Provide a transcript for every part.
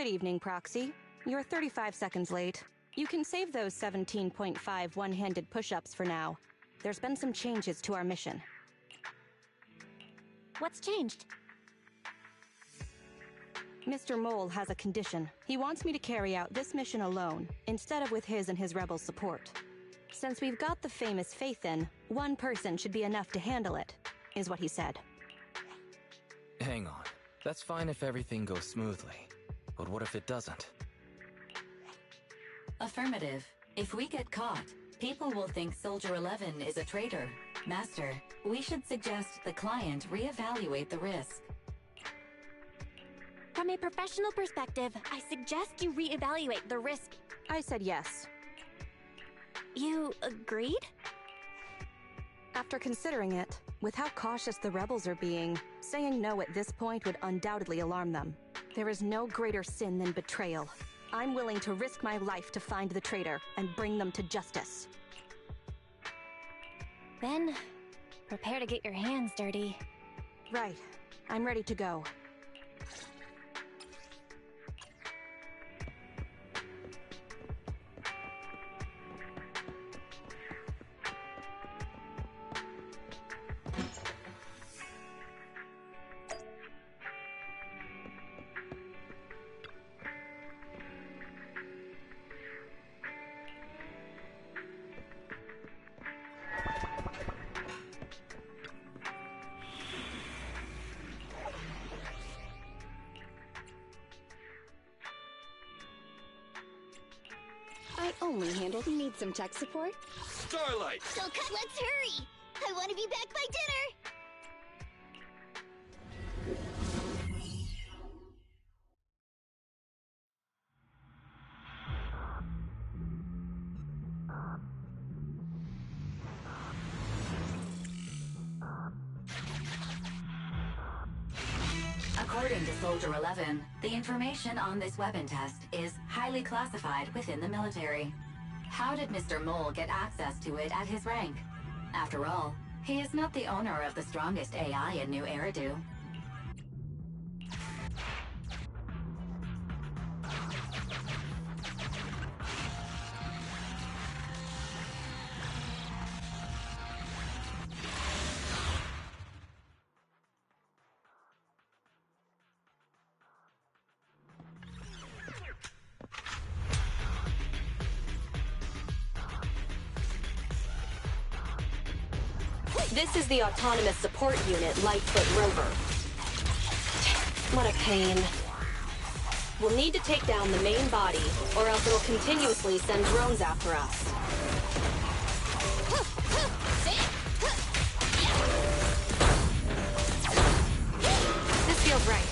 Good evening, Proxy. You're 35 seconds late. You can save those 17.5 one-handed push-ups for now. There's been some changes to our mission. What's changed? Mr. Mole has a condition. He wants me to carry out this mission alone, instead of with his and his rebel support. Since we've got the famous Faith in, one person should be enough to handle it, is what he said. Hang on. That's fine if everything goes smoothly. But what if it doesn't? Affirmative. If we get caught, people will think Soldier 11 is a traitor. Master, we should suggest the client reevaluate the risk. From a professional perspective, I suggest you reevaluate the risk. I said yes. You agreed? After considering it, with how cautious the rebels are being, saying no at this point would undoubtedly alarm them. There is no greater sin than betrayal. I'm willing to risk my life to find the traitor and bring them to justice. Then, prepare to get your hands dirty. Right. I'm ready to go. I only handle need some tech support. Starlight! Let's hurry! I want to be back by dinner! According to Soldier 11, the information on this weapon test is highly classified within the military. How did Mr. Mole get access to it at his rank? After all, he is not the owner of the strongest AI in New Eridu. This is the Autonomous Support Unit, Lightfoot Rover. What a pain. We'll need to take down the main body, or else it'll continuously send drones after us. This feels right.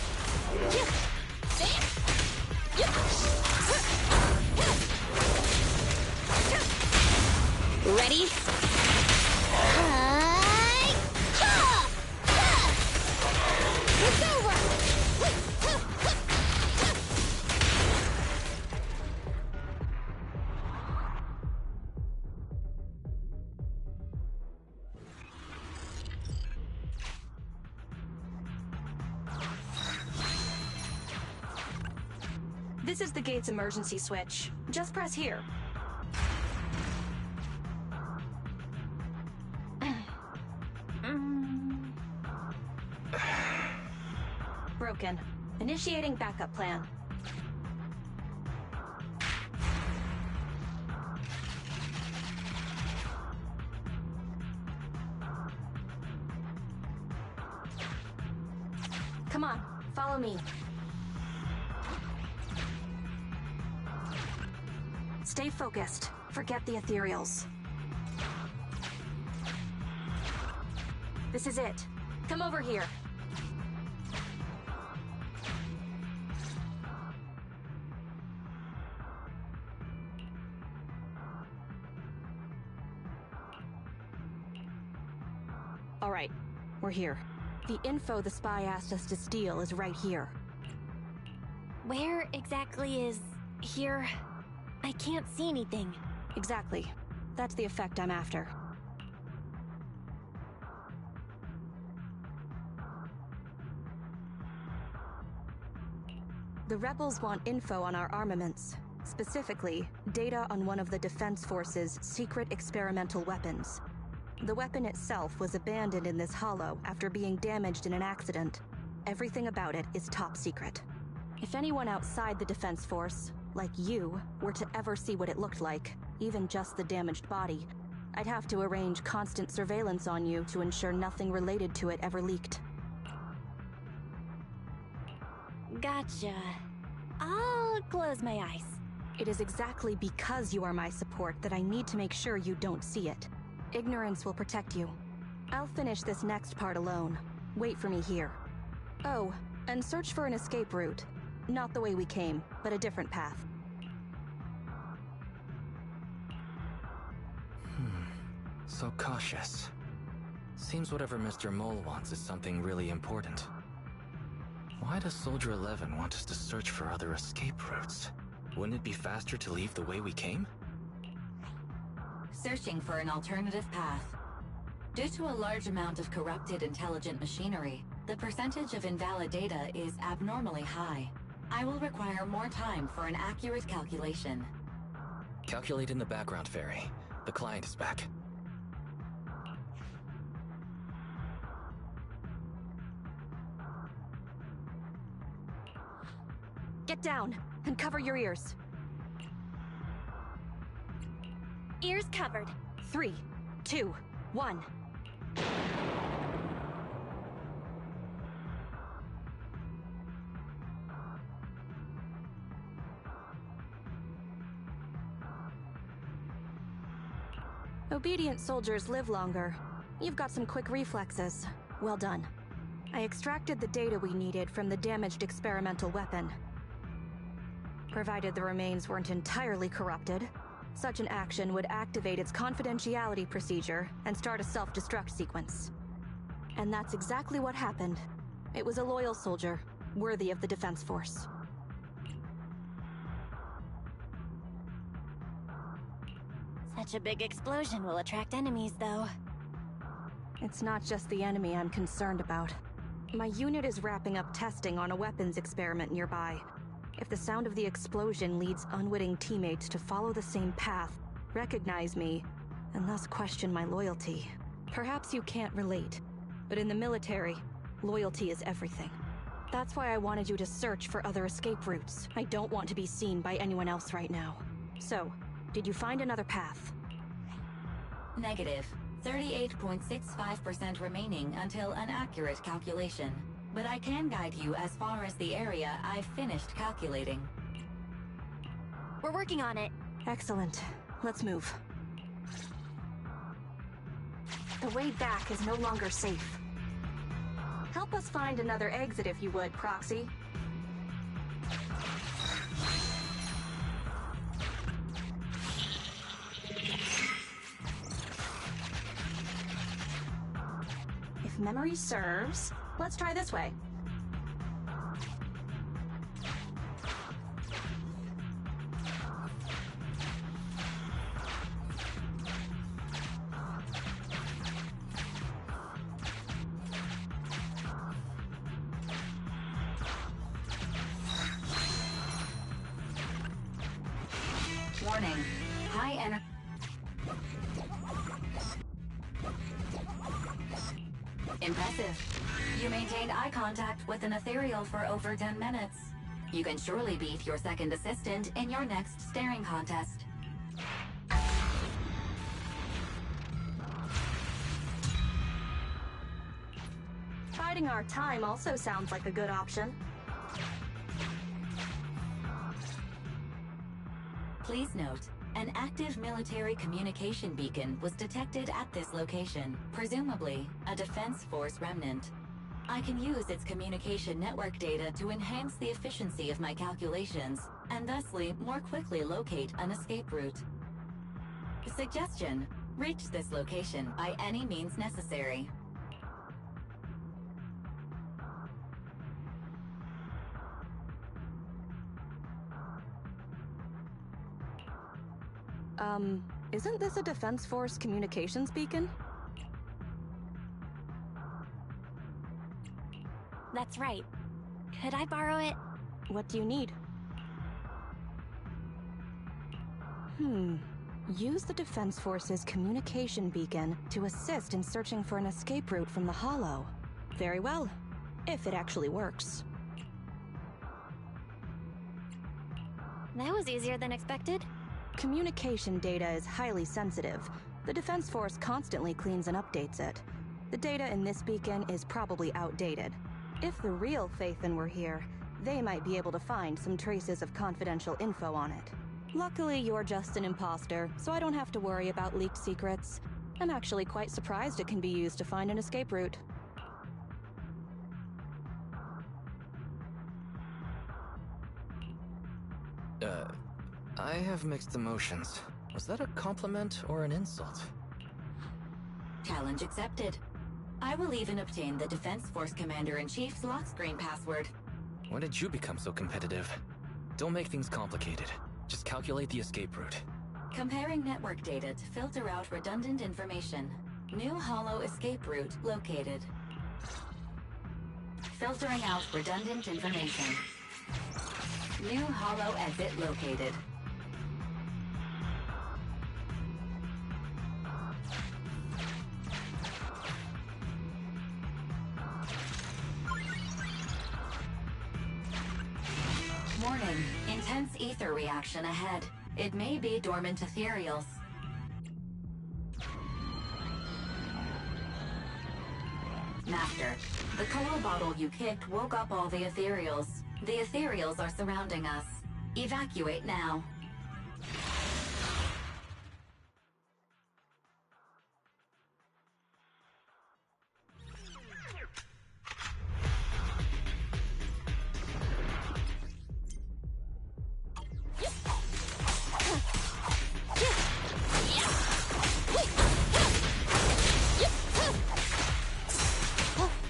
Ready? It's over! This is the gate's emergency switch. Just press here. Broken. Initiating backup plan. Come on, follow me. Stay focused. Forget the ethereals. This is it. Come over here. All right, we're here. The info the spy asked us to steal is right here. Where exactly is here? I can't see anything. Exactly. That's the effect I'm after. The rebels want info on our armaments. Specifically, data on one of the Defense Force's secret experimental weapons. The weapon itself was abandoned in this hollow after being damaged in an accident. Everything about it is top secret. If anyone outside the Defense Force, like you, were to ever see what it looked like, even just the damaged body, I'd have to arrange constant surveillance on you to ensure nothing related to it ever leaked. Gotcha. I'll close my eyes. It is exactly because you are my support that I need to make sure you don't see it. Ignorance will protect you. I'll finish this next part alone. Wait for me here. Oh, and search for an escape route. Not the way we came, but a different path. So cautious. Seems whatever Mr. Mole wants is something really important. Why does Soldier 11 want us to search for other escape routes? Wouldn't it be faster to leave the way we came? Searching for an alternative path. Due to a large amount of corrupted intelligent machinery, the percentage of invalid data is abnormally high. I will require more time for an accurate calculation. Calculate in the background, Fairy. The client is back. Get down, and cover your ears. Ears covered. 3, 2, 1. Obedient soldiers live longer. You've got some quick reflexes. Well done. I extracted the data we needed from the damaged experimental weapon. Provided the remains weren't entirely corrupted, such an action would activate its confidentiality procedure and start a self-destruct sequence. And that's exactly what happened. It was a loyal soldier, worthy of the Defense Force. Such a big explosion will attract enemies, though. It's not just the enemy I'm concerned about. My unit is wrapping up testing on a weapons experiment nearby. If the sound of the explosion leads unwitting teammates to follow the same path, recognize me, and thus question my loyalty, perhaps you can't relate. But in the military, loyalty is everything. That's why I wanted you to search for other escape routes. I don't want to be seen by anyone else right now. So, did you find another path? Negative. 38.65% remaining until an accurate calculation. But I can guide you as far as the area I've finished calculating. We're working on it. Excellent. Let's move. The way back is no longer safe. Help us find another exit if you would, Proxy. If memory serves, let's try this way. Warning. High energy. Impressive. You maintained eye contact with an ethereal for over 10 minutes. You can surely beat your second assistant in your next staring contest. Biding our time also sounds like a good option. Please note, an active military communication beacon was detected at this location, presumably a Defense Force remnant. I can use its communication network data to enhance the efficiency of my calculations, and thusly more quickly locate an escape route. Suggestion: reach this location by any means necessary. Isn't this a Defense Force communications beacon? That's right. Could I borrow it? What do you need? Use the Defense Force's communication beacon to assist in searching for an escape route from the Hollow. Very well, if it actually works. That was easier than expected. Communication data is highly sensitive. The Defense Force constantly cleans and updates it. The data in this beacon is probably outdated. If the real Phaethon were here, they might be able to find some traces of confidential info on it. Luckily, you're just an imposter, so I don't have to worry about leaked secrets. I'm actually quite surprised it can be used to find an escape route. I have mixed emotions. Was that a compliment or an insult? Challenge accepted. I will even obtain the Defense Force Commander-in-Chief's lock screen password. When did you become so competitive? Don't make things complicated. Just calculate the escape route. Comparing network data to filter out redundant information. New Hollow escape route located. Filtering out redundant information. New Hollow exit located. Warning, intense ether reaction ahead. It may be dormant ethereals. Master, the coal bottle you kicked woke up all the ethereals. The ethereals are surrounding us. Evacuate now.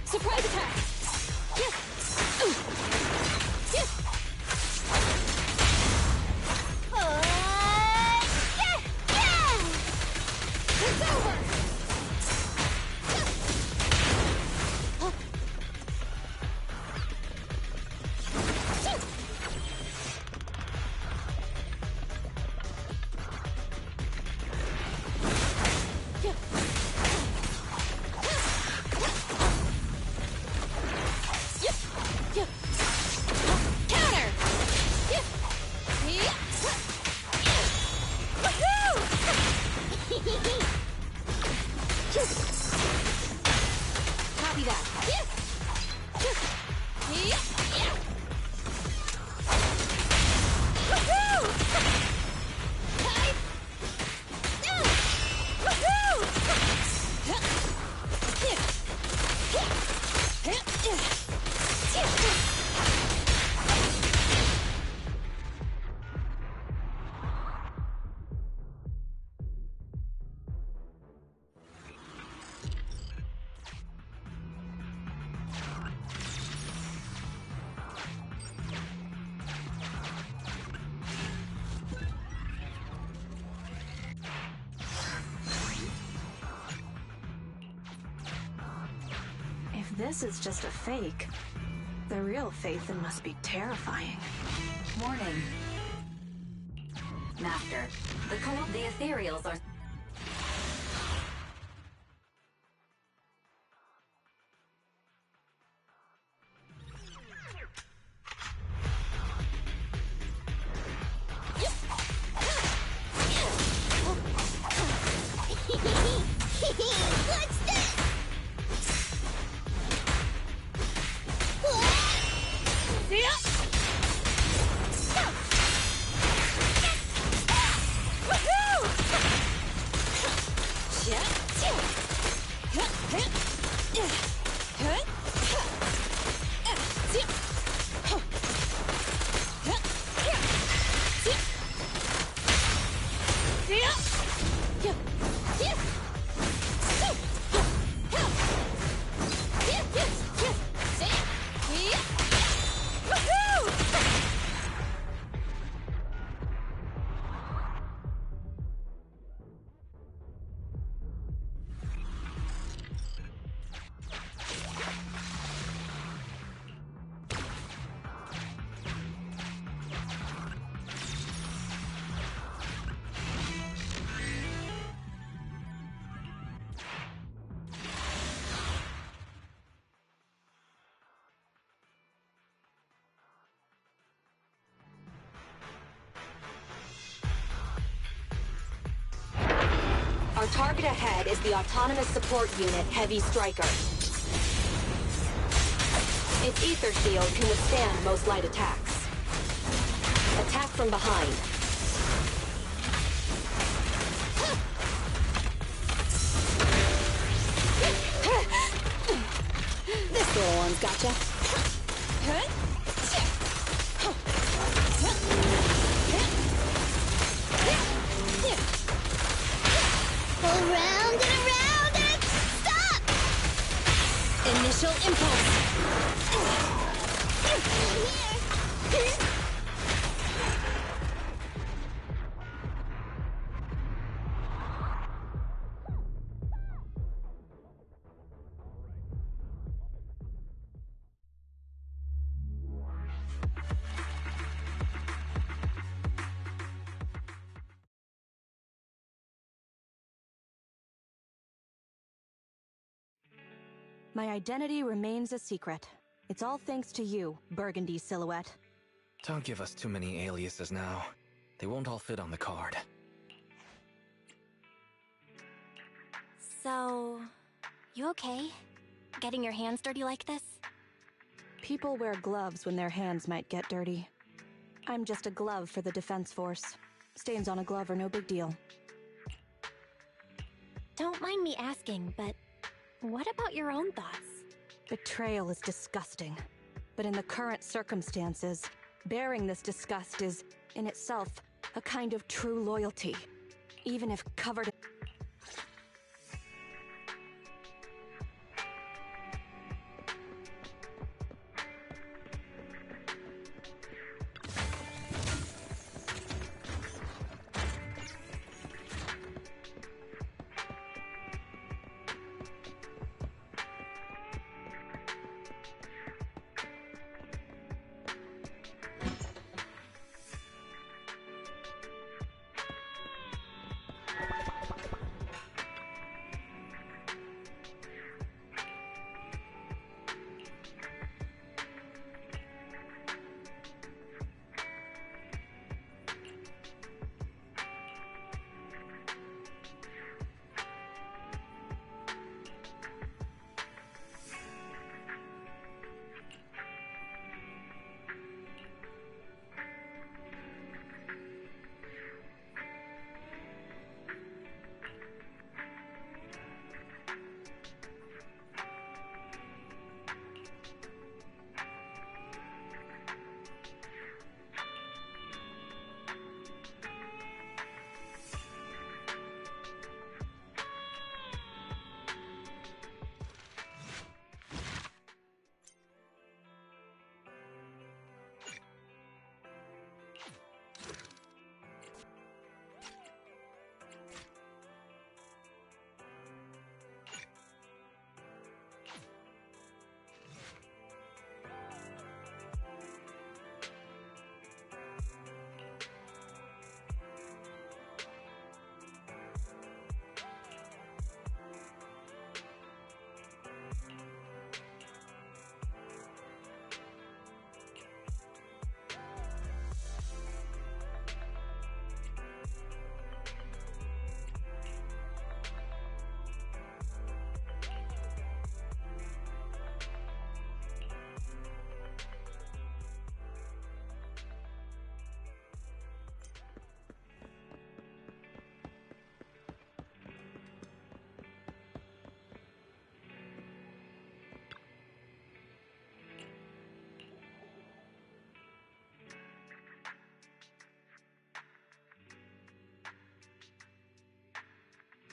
Surprise attack! It's over! Copy that. If this is just a fake, the real Phaethon must be terrifying. Warning. Master, the ethereals are... What's this? target ahead is the Autonomous Support Unit Heavy Striker. Its ether shield can withstand most light attacks. Attack from behind. This little one's gotcha. Around and stop! Initial impulse. Here. My identity remains a secret. It's all thanks to you, Burgundy Silhouette. Don't give us too many aliases now. They won't all fit on the card. So, you okay? Getting your hands dirty like this? People wear gloves when their hands might get dirty. I'm just a glove for the Defense Force. Stains on a glove are no big deal. Don't mind me asking, but what about your own thoughts? Betrayal is disgusting. But in the current circumstances, bearing this disgust is, in itself, a kind of true loyalty. Even if covered in...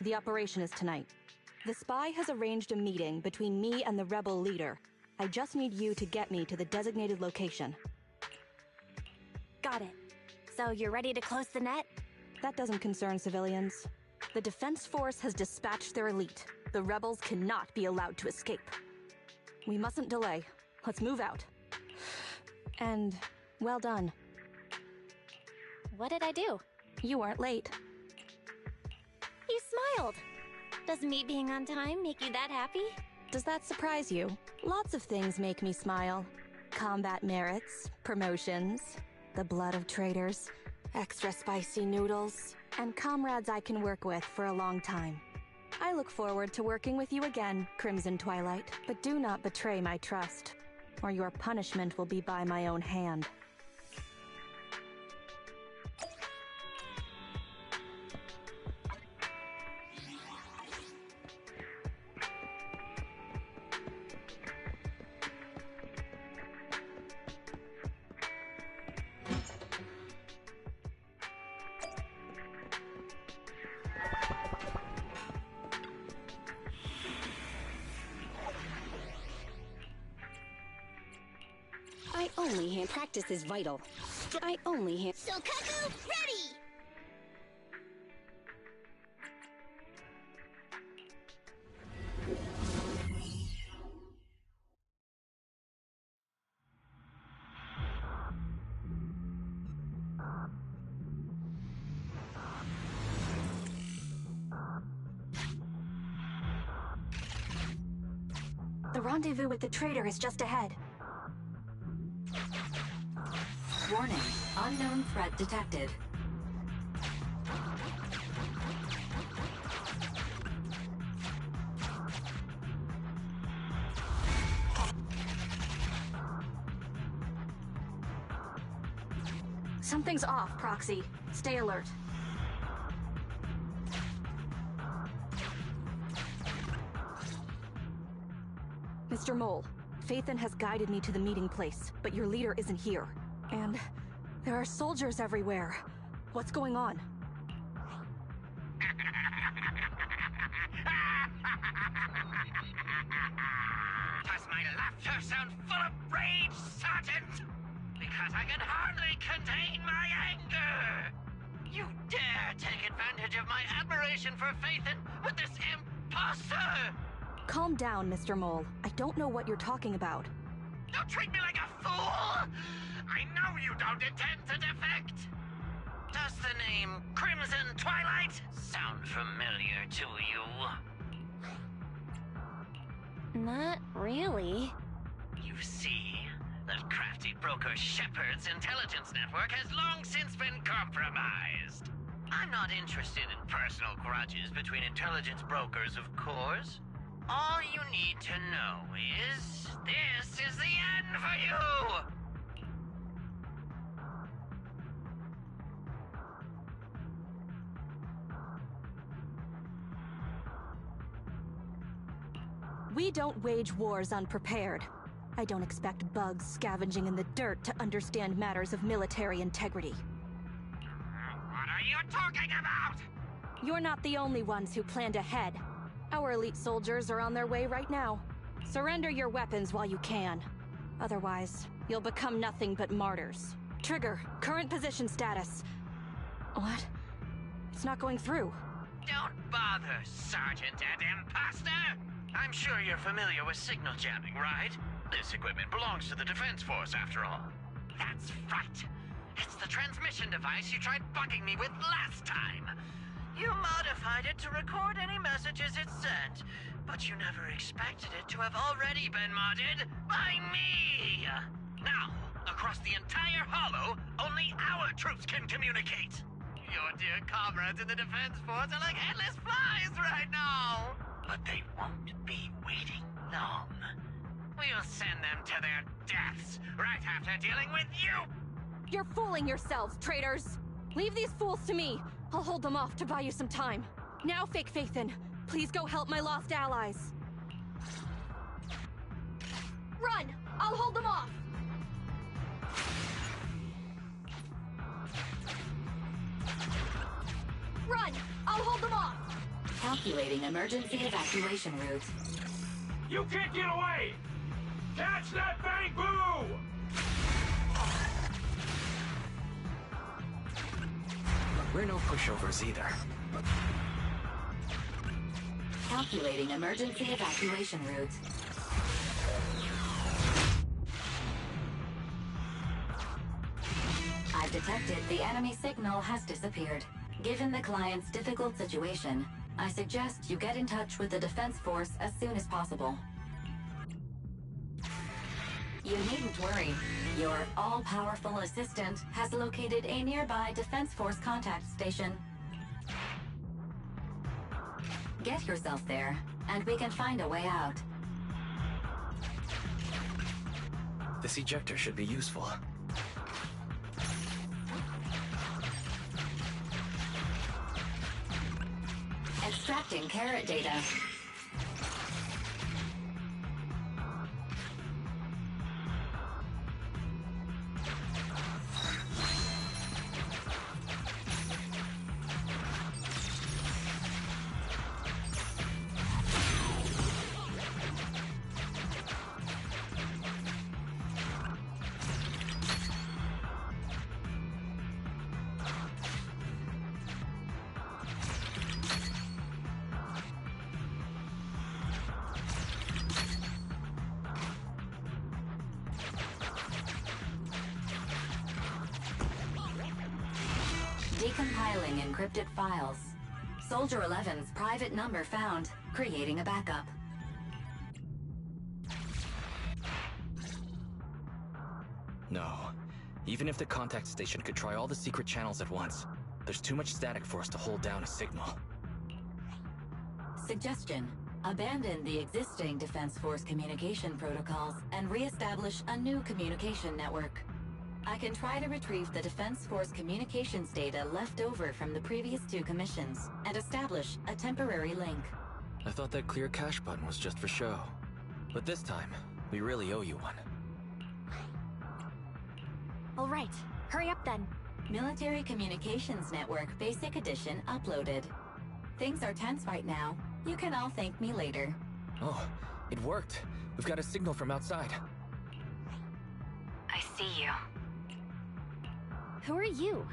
The operation is tonight. The spy has arranged a meeting between me and the rebel leader. I just need you to get me to the designated location. Got it. So you're ready to close the net? That doesn't concern civilians. The Defense Force has dispatched their elite. The rebels cannot be allowed to escape. We mustn't delay. Let's move out. And well done. What did I do? You weren't late. You smiled. Does me being on time make you that happy? Does that surprise you? Lots of things make me smile. Combat merits, promotions, the blood of traitors, extra spicy noodles, and comrades I can work with for a long time. I look forward to working with you again, Crimson Twilight, but do not betray my trust, or your punishment will be by my own hand. Practice is vital. I only hand. Sokaku, ready! The rendezvous with the traitor is just ahead. Warning, unknown threat detected. Something's off, Proxy. Stay alert. Mr. Mole, Phaethon has guided me to the meeting place, but your leader isn't here. And there are soldiers everywhere. What's going on? Does my laughter sound full of rage, Sergeant? Because I can hardly contain my anger! You dare take advantage of my admiration for Phaethon with this imposter! Calm down, Mr. Mole. I don't know what you're talking about. Don't treat me like a fool! I know you don't intend to defect! Does the name Crimson Twilight sound familiar to you? Not really. You see, that crafty broker Shepard's intelligence network has long since been compromised. I'm not interested in personal grudges between intelligence brokers, of course. All you need to know is, this is the end for you! We don't wage wars unprepared. I don't expect bugs scavenging in the dirt to understand matters of military integrity. What are you talking about? You're not the only ones who planned ahead. Our elite soldiers are on their way right now. Surrender your weapons while you can. Otherwise, you'll become nothing but martyrs. Trigger, current position status. What? It's not going through. Don't bother, Sergeant and Imposter! I'm sure you're familiar with signal jamming, right? This equipment belongs to the Defense Force, after all. That's right. It's the transmission device you tried bugging me with last time. You modified it to record any messages it sent, but you never expected it to have already been modded by me! Now, across the entire Hollow, only our troops can communicate! Your dear comrades in the Defense Force are like headless flies right now! But they won't be waiting long. We'll send them to their deaths right after dealing with you! You're fooling yourselves, traitors! Leave these fools to me! I'll hold them off to buy you some time. Now, Fake Phaethon, please go help my lost allies. Run! I'll hold them off! Run! I'll hold them off! Calculating emergency evacuation route. You can't get away! Catch that bang boo! We're no pushovers either. Calculating emergency evacuation route. I've detected the enemy signal has disappeared. Given the client's difficult situation, I suggest you get in touch with the Defense Force as soon as possible. You needn't worry. Your all-powerful assistant has located a nearby Defense Force contact station. Get yourself there, and we can find a way out. This ejector should be useful. Extracting carrot data. Decompiling encrypted files. Soldier 11's private number found, creating a backup. No. Even if the contact station could try all the secret channels at once, there's too much static for us to hold down a signal. Suggestion: abandon the existing Defense Force communication protocols and re-establish a new communication network. I can try to retrieve the Defense Force communications data left over from the previous 2 commissions and establish a temporary link. I thought that clear cache button was just for show. But this time, we really owe you one. All right, hurry up then. Military Communications Network Basic Edition uploaded. Things are tense right now. You can all thank me later. Oh, it worked. We've got a signal from outside. I see you. Who are you?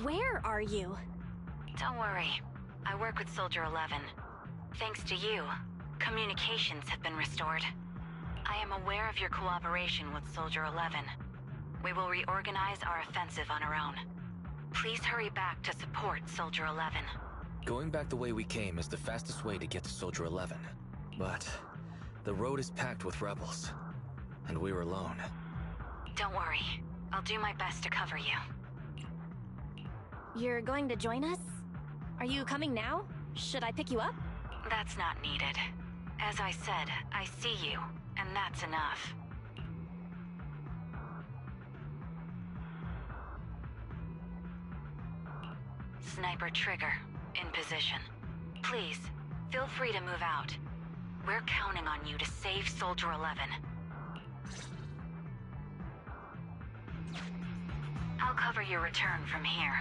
Where are you? Don't worry. I work with Soldier 11. Thanks to you, communications have been restored. I am aware of your cooperation with Soldier 11. We will reorganize our offensive on our own. Please hurry back to support Soldier 11. Going back the way we came is the fastest way to get to Soldier 11. But the road is packed with rebels, and we're alone. Don't worry. I'll do my best to cover you. You're going to join us? Are you coming now? Should I pick you up? That's not needed. As I said, I see you, and that's enough. Sniper trigger, in position. Please, feel free to move out. We're counting on you to save Soldier 11. I'll cover your return from here.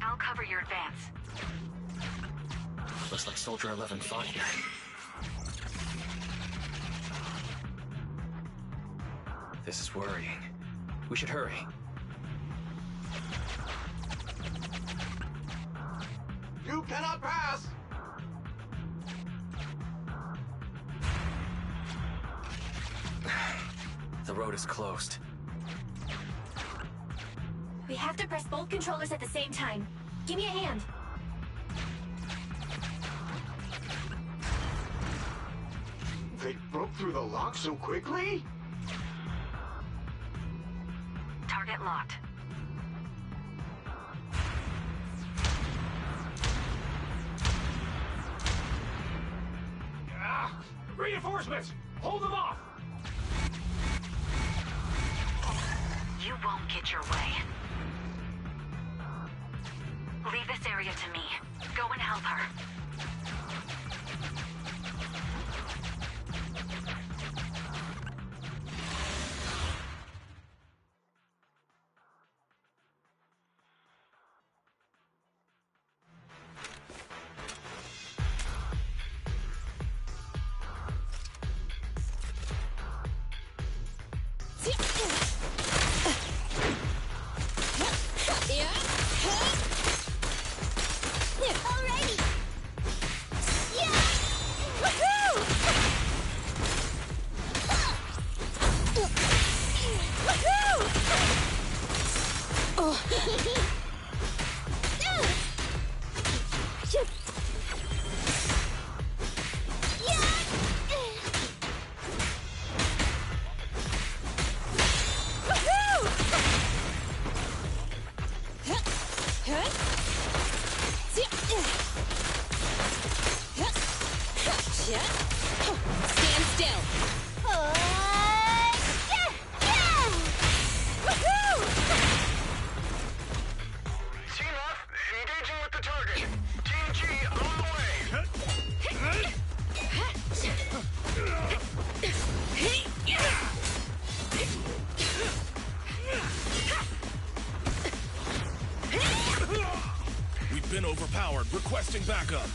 I'll cover your advance. Looks like Soldier 11 fought here. This is worrying. We should hurry. You cannot pass! The road is closed. We have to press both controllers at the same time. Give me a hand. They broke through the lock so quickly? Target locked. Reinforcements! Hold them off! You won't get your way. Leave this area to me. Go and help her. overpowered. Requesting backup.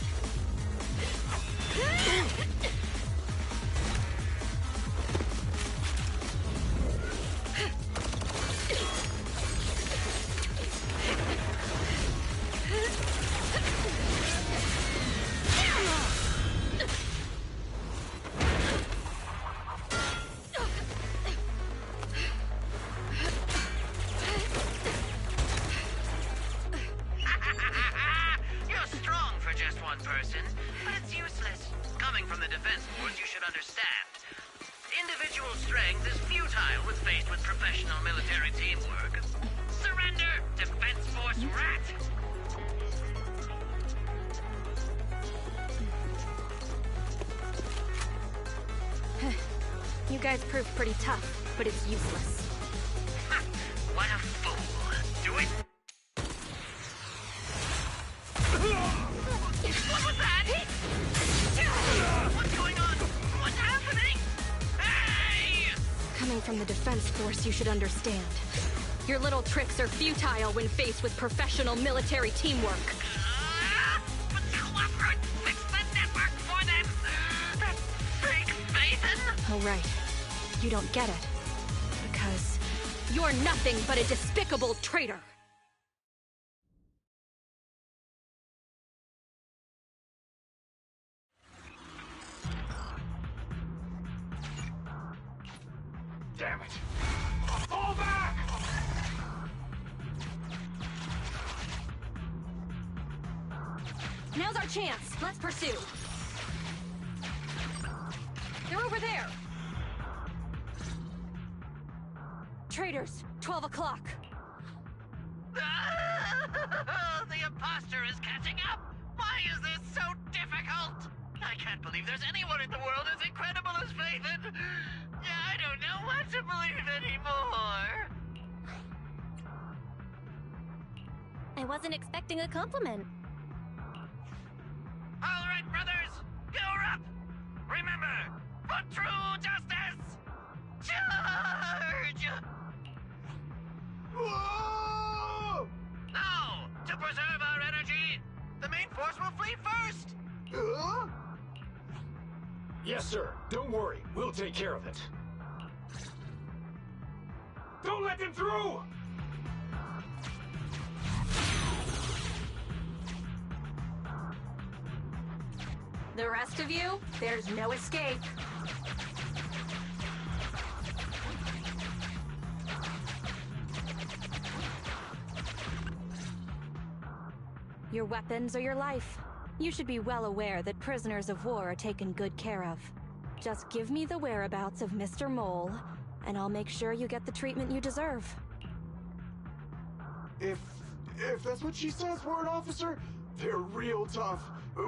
You guys proved pretty tough, but it's useless. What a fool. Do it. What was that? What's going on? What's happening? Hey! Coming from the defense force, you should understand. Your little tricks are futile when faced with professional military teamwork. But Clockwork fixed the network for them. That fake Phaethon. Oh, right. You don't get it. Because you're nothing but a despicable traitor. Damn it. Fall back! Now's our chance. Let's pursue. They're over there. Traitors, 12 o'clock. The imposter is catching up. Why is this so difficult? I can't believe there's anyone in the world as incredible as Phaethon. I don't know what to believe anymore. I wasn't expecting a compliment. All right, brothers, you're up. Remember, for true justice, charge! Whoa! Now, to preserve our energy, the main force will flee first. Yes, sir. Don't worry. We'll take care of it. Don't let them through! The rest of you, there's no escape. Your weapons or your life. You should be well aware that prisoners of war are taken good care of. Just give me the whereabouts of Mr. Mole, and I'll make sure you get the treatment you deserve. If that's what she says, Warrant Officer, they're real tough.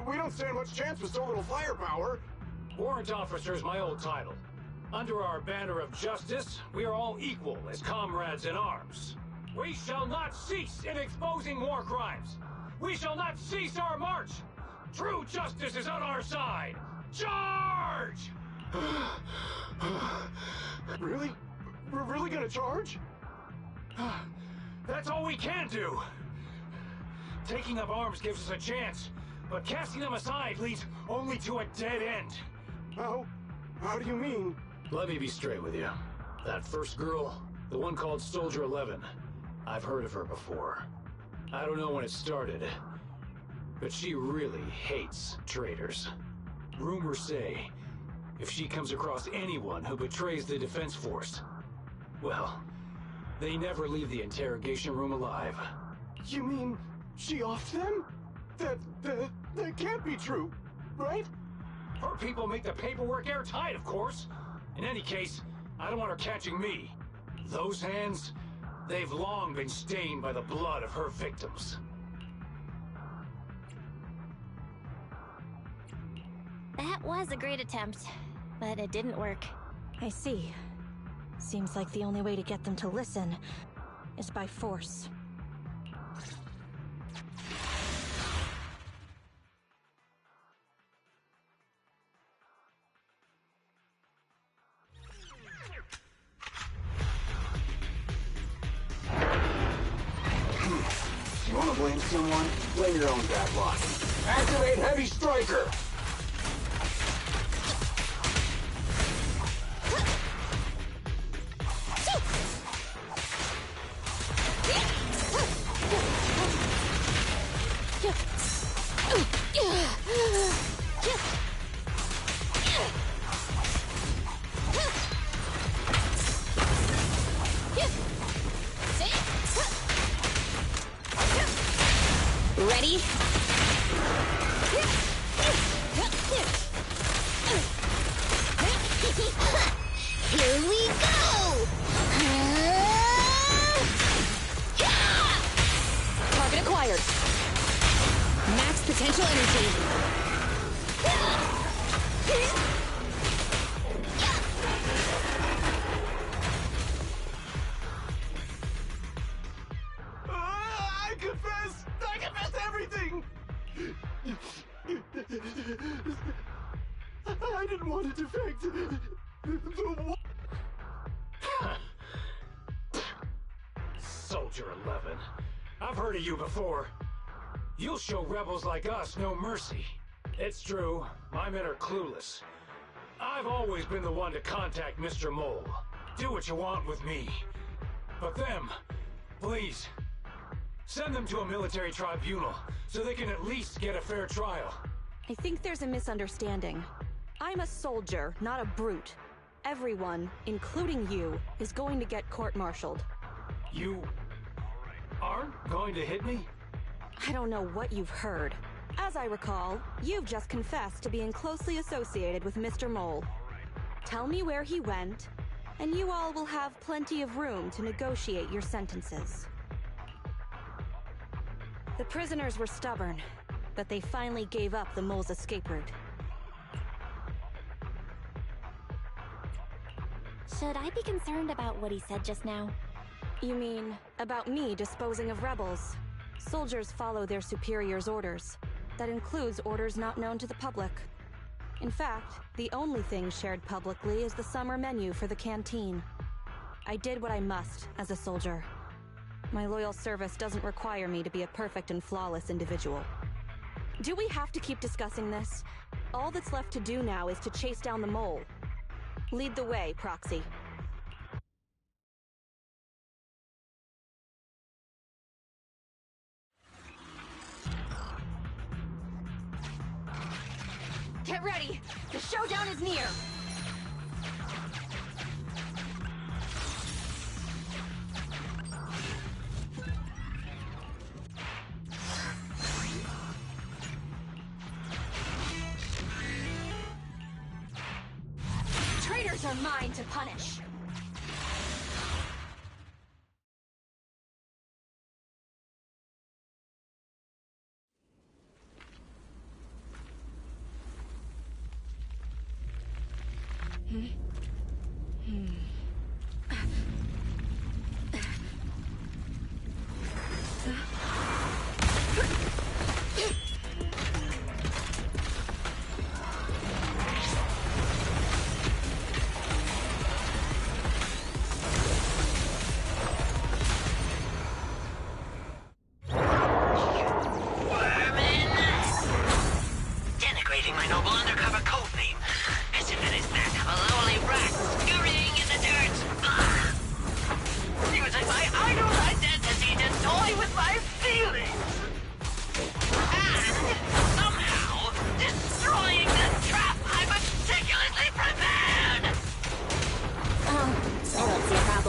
We don't stand much chance with so little firepower. Warrant Officer is my old title. Under our banner of justice, we are all equal as comrades in arms. We shall not cease in exposing war crimes. We shall not cease our march. True justice is on our side. Charge! Really? We're really gonna charge? That's all we can do. Taking up arms gives us a chance, but casting them aside leads only to a dead end. How do you mean? Let me be straight with you. That first girl, the one called Soldier 11, I've heard of her before. I don't know when it started, but she really hates traitors. Rumors say, if she comes across anyone who betrays the defense force, well, they never leave the interrogation room alive. You mean she offed them? That can't be true, right? Her people make the paperwork airtight, of course. In any case, I don't want her catching me. Those hands, they've long been stained by the blood of her victims. That was a great attempt, but it didn't work. I see. Seems like the only way to get them to listen is by force. You wanna blame someone, blame your own bad luck. Activate Heavy Striker! Ready? Here we go! Target acquired. Max potential energy. I confess everything! I didn't want to defect. Soldier 11. I've heard of you before. You'll show rebels like us no mercy. It's true, my men are clueless. I've always been the one to contact Mr. Mole. Do what you want with me. But them, please, send them to a military tribunal so they can at least get a fair trial. I think there's a misunderstanding. I'm a soldier, not a brute. Everyone, including you, is going to get court-martialed. You aren't going to hit me? I don't know what you've heard. As I recall, you've just confessed to being closely associated with Mr. Mole. Tell me where he went, and you all will have plenty of room to negotiate your sentences. The prisoners were stubborn, but they finally gave up the Mole's escape route. Should I be concerned about what he said just now? You mean, about me disposing of rebels? Soldiers follow their superiors' orders. That includes orders not known to the public. In fact, the only thing shared publicly is the summer menu for the canteen. I did what I must as a soldier. My loyal service doesn't require me to be a perfect and flawless individual. Do we have to keep discussing this? All that's left to do now is to chase down the Mole. Lead the way, Proxy. Get ready! The showdown is near! Traitors are mine to punish!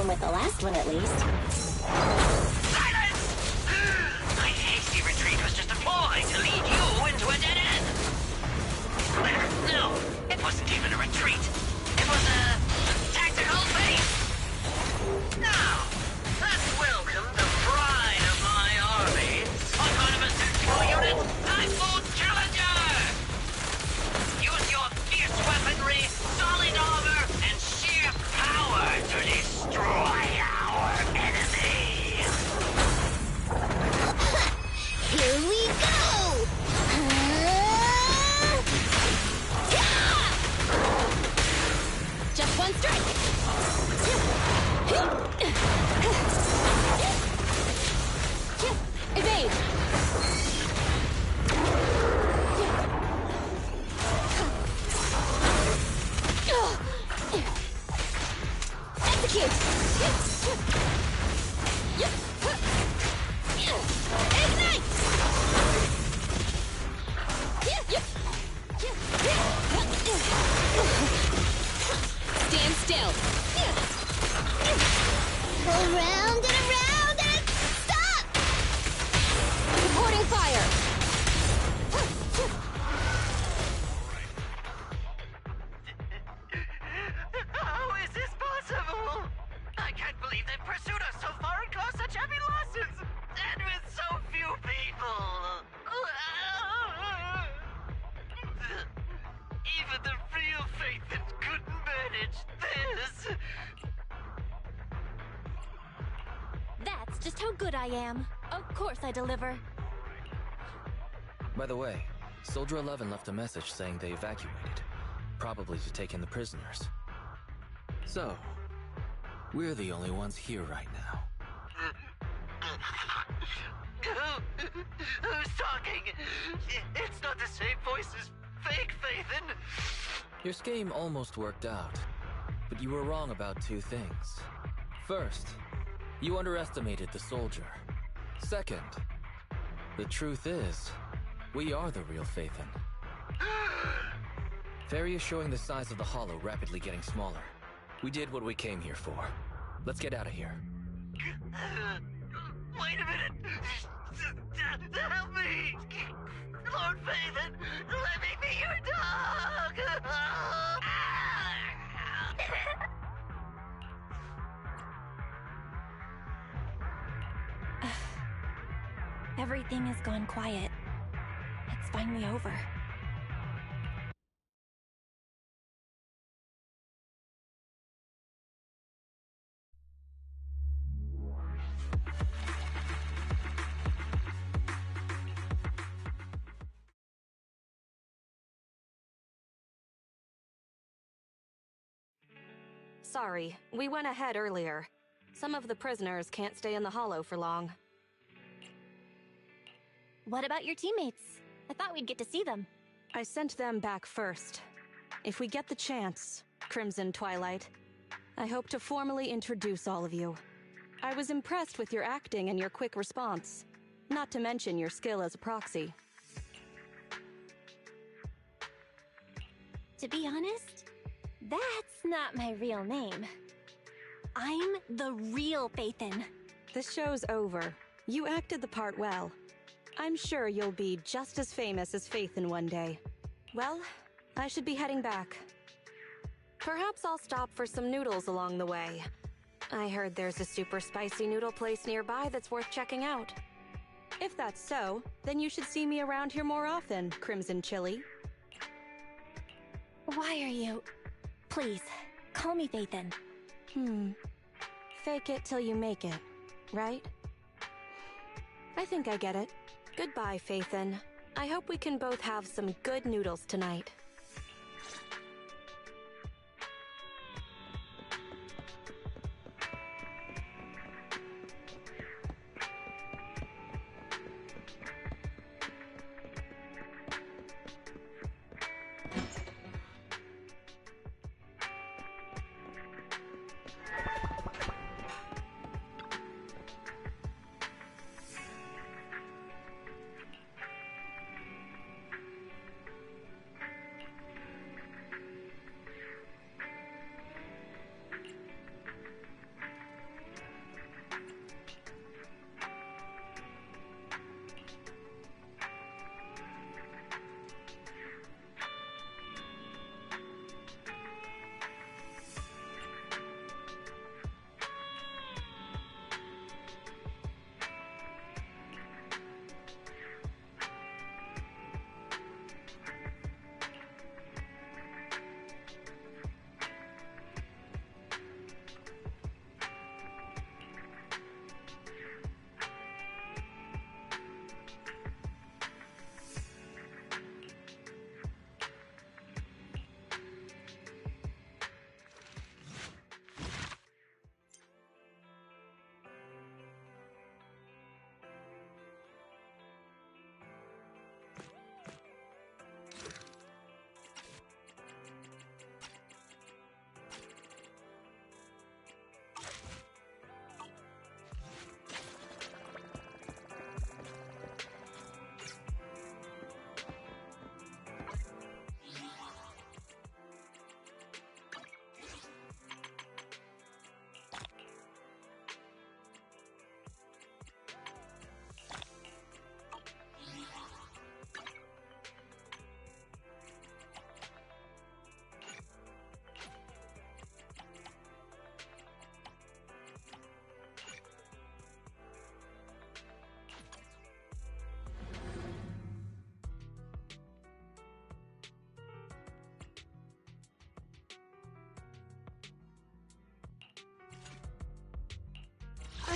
With the last one, at least. Silence! My hasty retreat was just a ploy to lead you into a dead end. No, it wasn't even a retreat. It was a tactical base. Now, let's welcome the pride of my army, Autonomous Tactical Unit, Typhoon Challenger! Use your fierce weaponry, solid armor, and sheer power to destroy our enemy! Here we go! Just one strike! Evade! Execute! Ignite! Stand still. Around and stop! Supporting fire. How is this possible? I can't believe they've pursued us so far and caused such heavy losses! And with so few people! Even the real Phaethon couldn't manage this! That's just how good I am. Of course I deliver. By the way, Soldier 11 left a message saying they evacuated, probably to take in the prisoners. So, we're the only ones here right now. Who's talking? It's not the same voice as fake Phaethon! Your scheme almost worked out, but you were wrong about two things. First, you underestimated the soldier. Second, the truth is, we are the real Phaethon. Fairy is showing the size of the hollow rapidly getting smaller. We did what we came here for. Let's get out of here. Wait a minute! Help me! Lord Phaethon, let me be your dog! Everything has gone quiet. It's finally over. Sorry, we went ahead earlier. Some of the prisoners can't stay in the hollow for long. What about your teammates? I thought we'd get to see them. I sent them back first. If we get the chance, Crimson Twilight, I hope to formally introduce all of you. I was impressed with your acting and your quick response, not to mention your skill as a proxy. To be honest, that's not my real name. I'm the real Phaethon. This show's over. You acted the part well. I'm sure you'll be just as famous as Phaethon one day. Well, I should be heading back. Perhaps I'll stop for some noodles along the way. I heard there's a super spicy noodle place nearby that's worth checking out. If that's so, then you should see me around here more often, Crimson Chili. Why are you... Please, call me Phaethon. Fake it till you make it, right? I think I get it. Goodbye, Phaethon. I hope we can both have some good noodles tonight.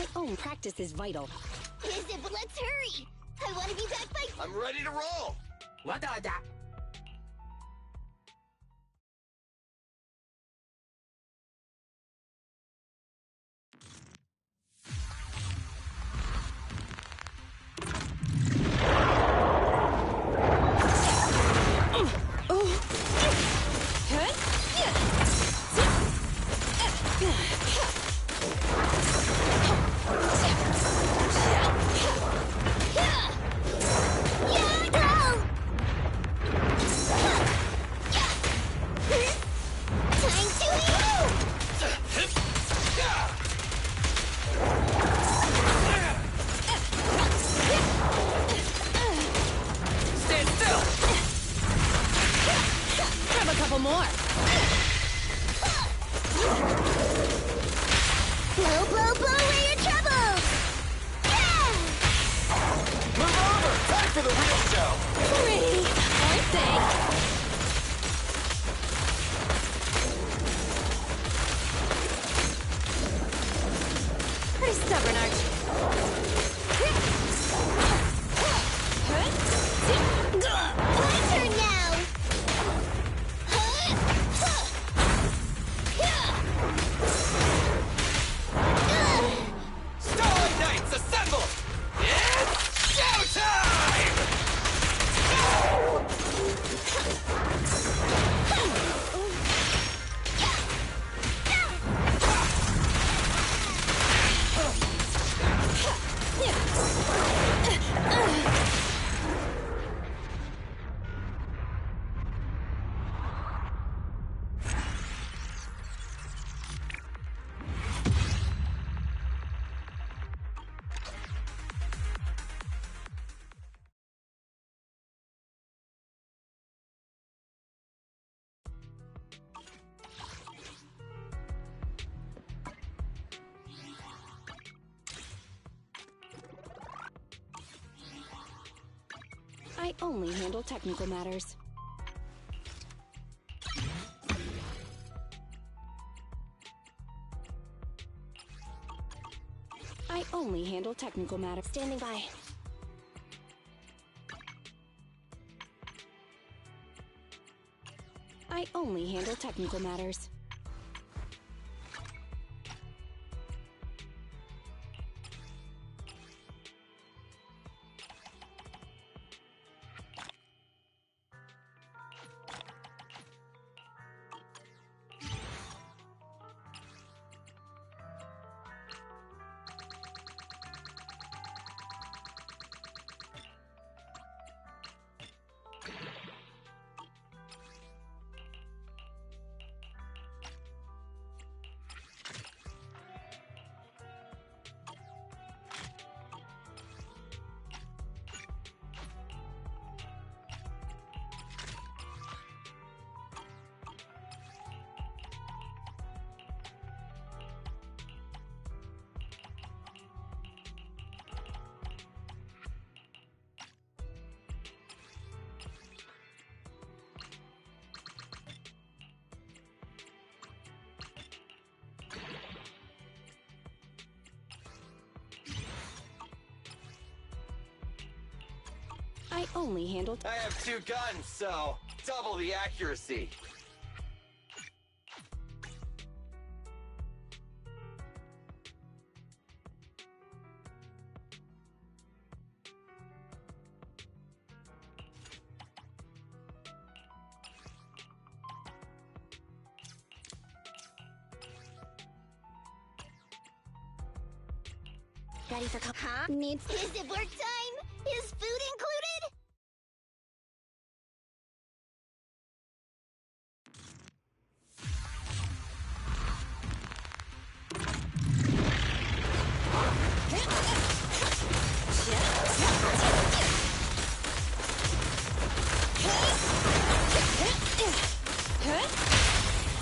My own practice is vital. Let's hurry! I want to be back by... I'm ready to roll! What the... I only handle technical matters. I only handle technical matters. Standing by. I only handle technical matters. I only handle... I have 2 guns, so double the accuracy. Ready for huh? Is it work time? Is food included?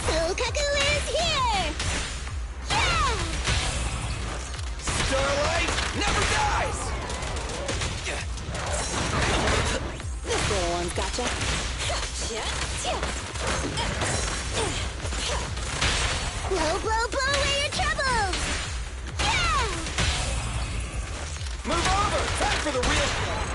Sokaku is here! Yeah! Starlight never dies! This little one's gotcha. Blow, blow, blow away your troubles! Yeah! for the real stuff.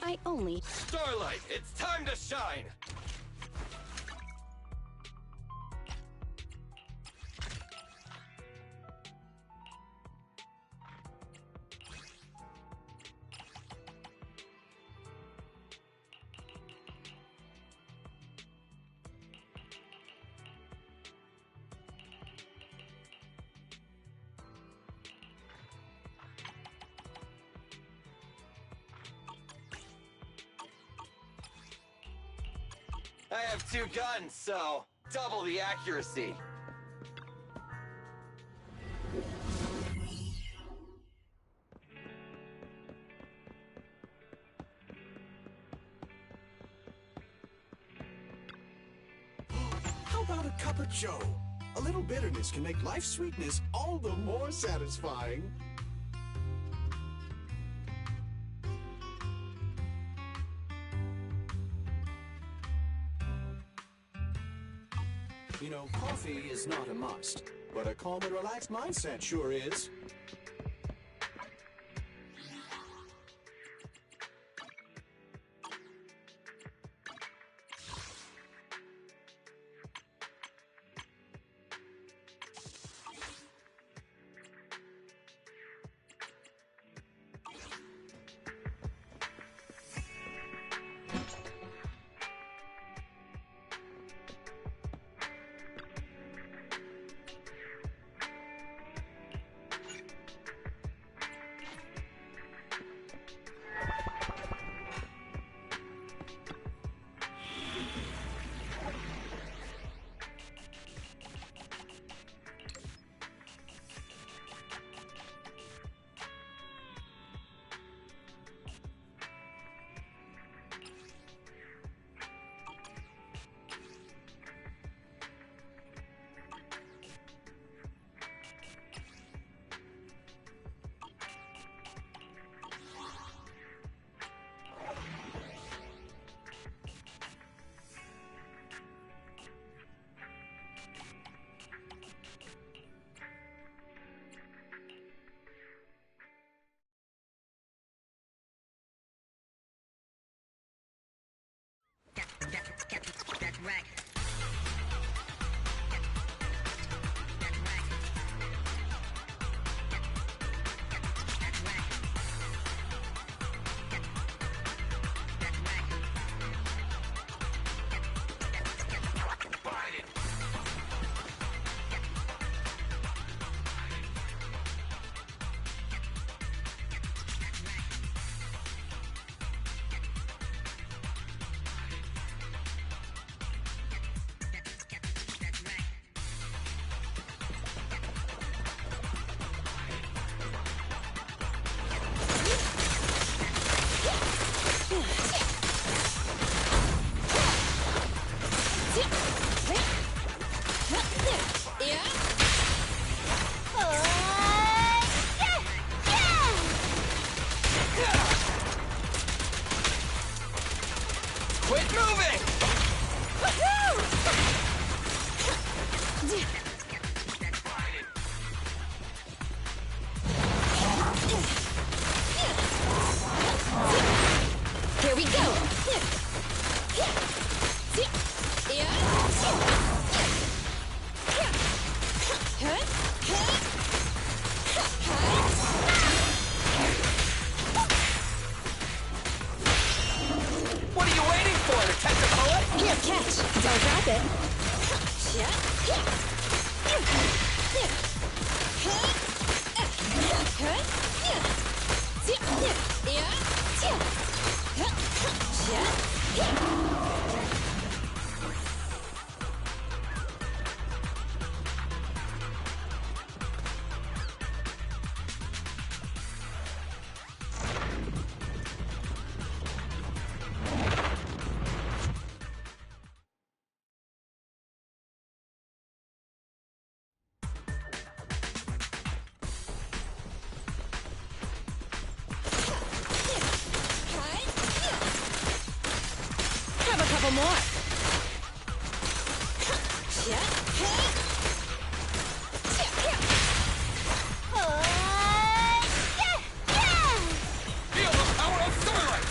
I only... Starlight, it's time to shine! I have 2 guns, so double the accuracy. How about a cup of joe? A little bitterness can make life's sweetness all the more satisfying. You know, coffee is not a must, but a calm and relaxed mindset sure is. That's right. Quit moving! Here we go! What are you waiting for, to catch a bullet? Here, catch! Don't drop it! no more. Feel the power of starlight!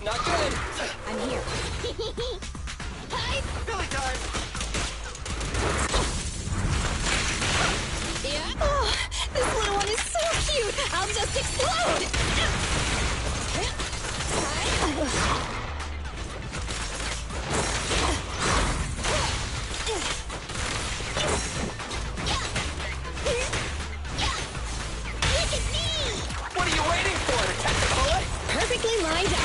Not good! I'm here. Billy time! Yeah. Oh, this little one is so cute. I'll just explode. Look at me! What are you waiting for, Detective Bullet? Perfectly lined up.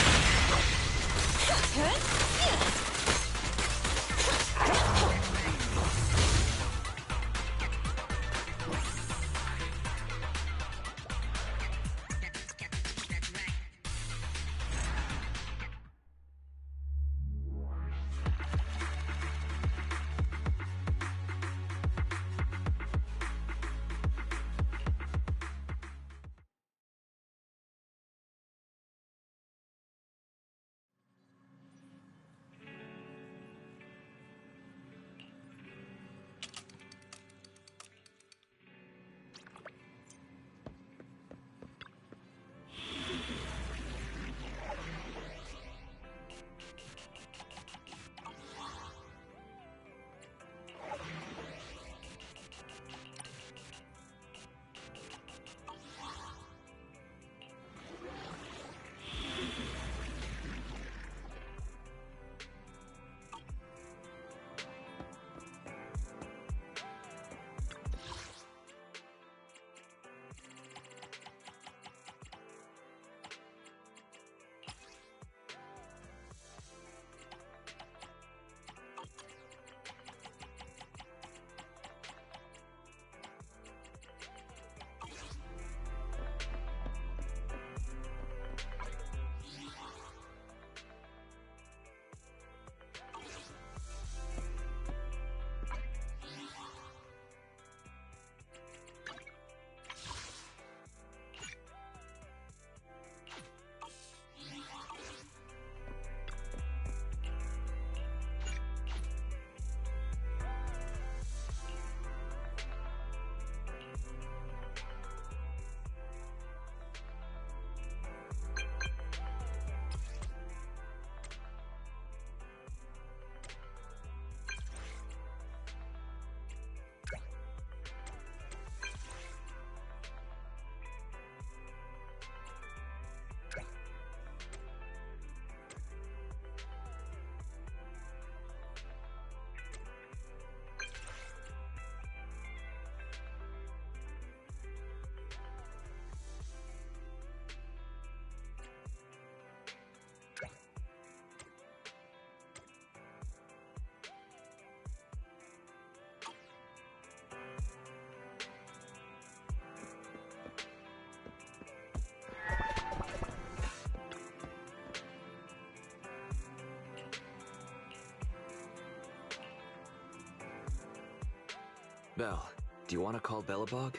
Belle, do you want to call Bellabog?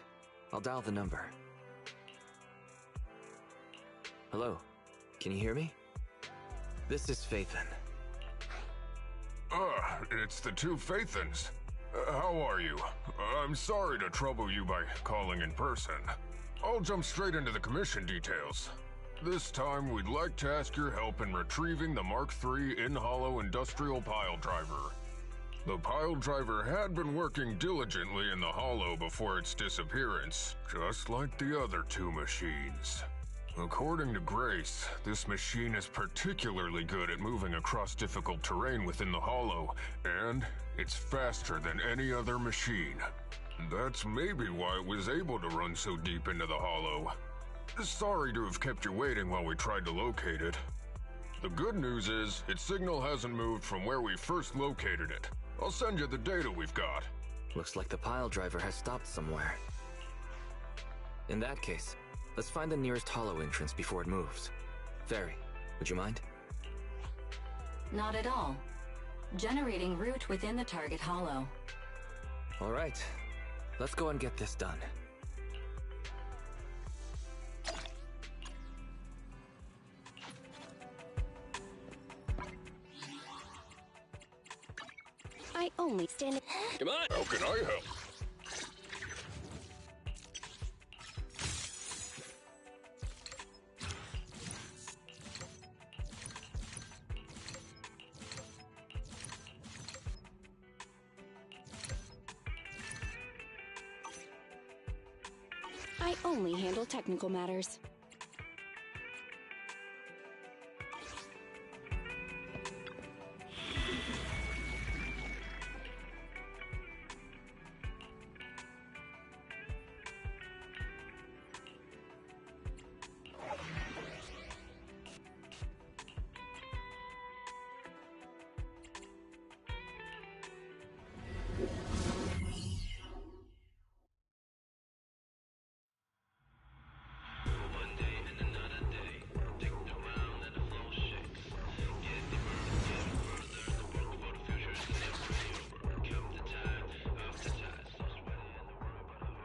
I'll dial the number. Hello? Can you hear me? This is Phaethon. It's the two Phaethons. How are you? I'm sorry to trouble you by calling in person. I'll jump straight into the commission details. This time, we'd like to ask your help in retrieving the Mark III in-hollow industrial pile driver. The pile driver had been working diligently in the hollow before its disappearance, just like the other two machines. According to Grace, this machine is particularly good at moving across difficult terrain within the hollow, and it's faster than any other machine. That's maybe why it was able to run so deep into the hollow. Sorry to have kept you waiting while we tried to locate it. The good news is, its signal hasn't moved from where we first located it. I'll send you the data we've got. Looks like the pile driver has stopped somewhere. In that case, let's find the nearest hollow entrance before it moves. Fairy, would you mind? Not at all. Generating route within the target hollow. All right, let's go and get this done. I only stand. Come on! How can I help? I only handle technical matters.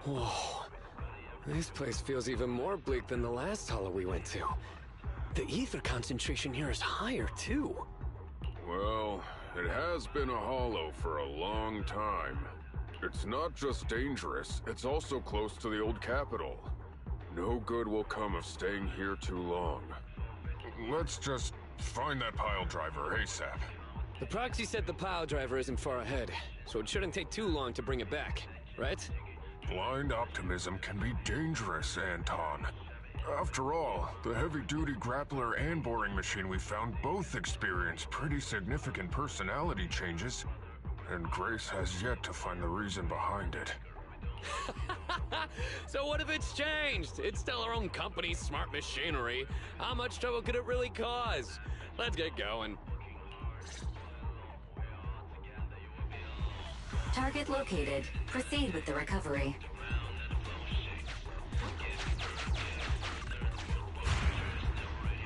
Whoa. This place feels even more bleak than the last hollow we went to. The ether concentration here is higher, too. Well, it has been a hollow for a long time. It's not just dangerous, it's also close to the old capital. No good will come of staying here too long. Let's just find that pile driver ASAP. The proxy said the pile driver isn't far ahead, so it shouldn't take too long to bring it back, right? Blind optimism can be dangerous, Anton. After all, the heavy-duty grappler and boring machine we found both experienced pretty significant personality changes, and Grace has yet to find the reason behind it. So what if it's changed? It's still our own company's smart machinery. How much trouble could it really cause? Let's get going. Target located. Proceed with the recovery.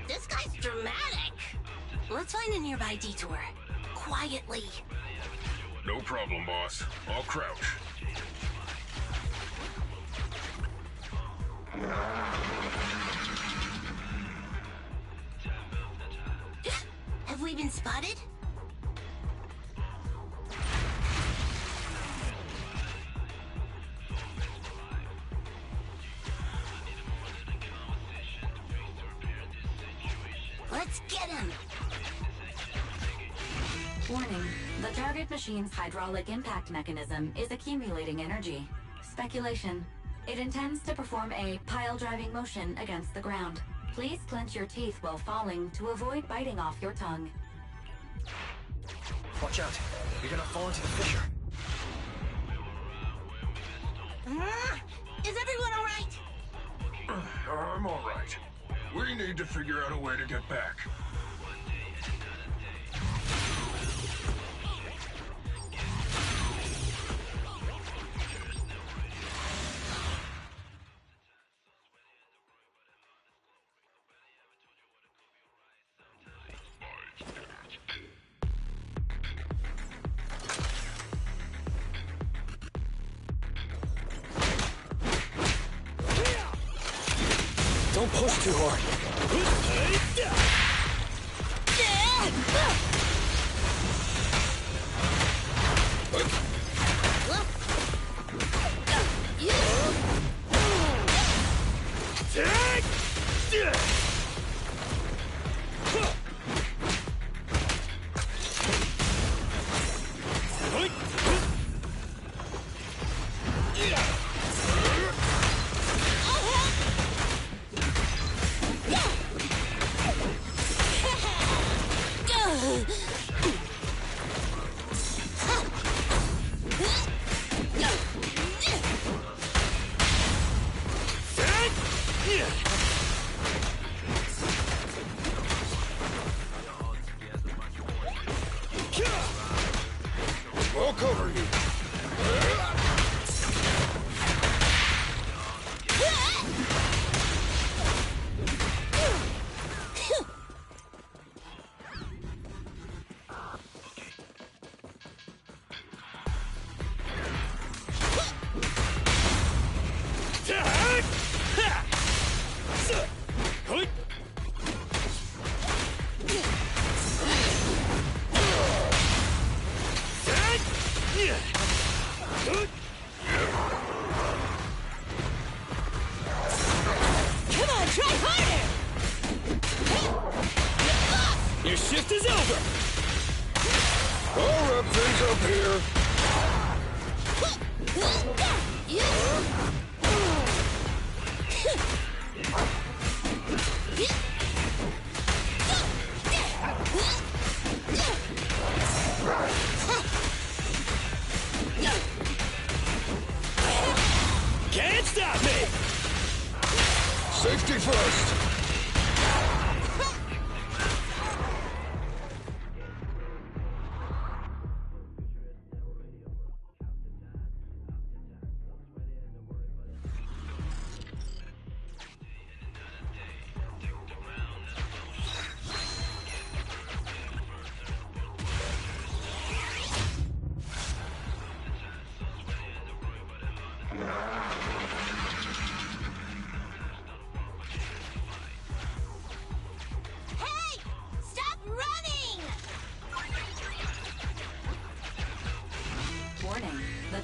This guy's dramatic. Let's find a nearby detour. Quietly. No problem, boss. I'll crouch. Have we been spotted? Let's get him! Warning. The target machine's hydraulic impact mechanism is accumulating energy. Speculation. It intends to perform a pile-driving motion against the ground. Please clench your teeth while falling to avoid biting off your tongue. Watch out. You're gonna fall into the fissure. Is everyone alright? I'm alright. We need to figure out a way to get back. Don't push too hard. I'll cover you. I'll wrap things up here. Can't stop me! Safety first.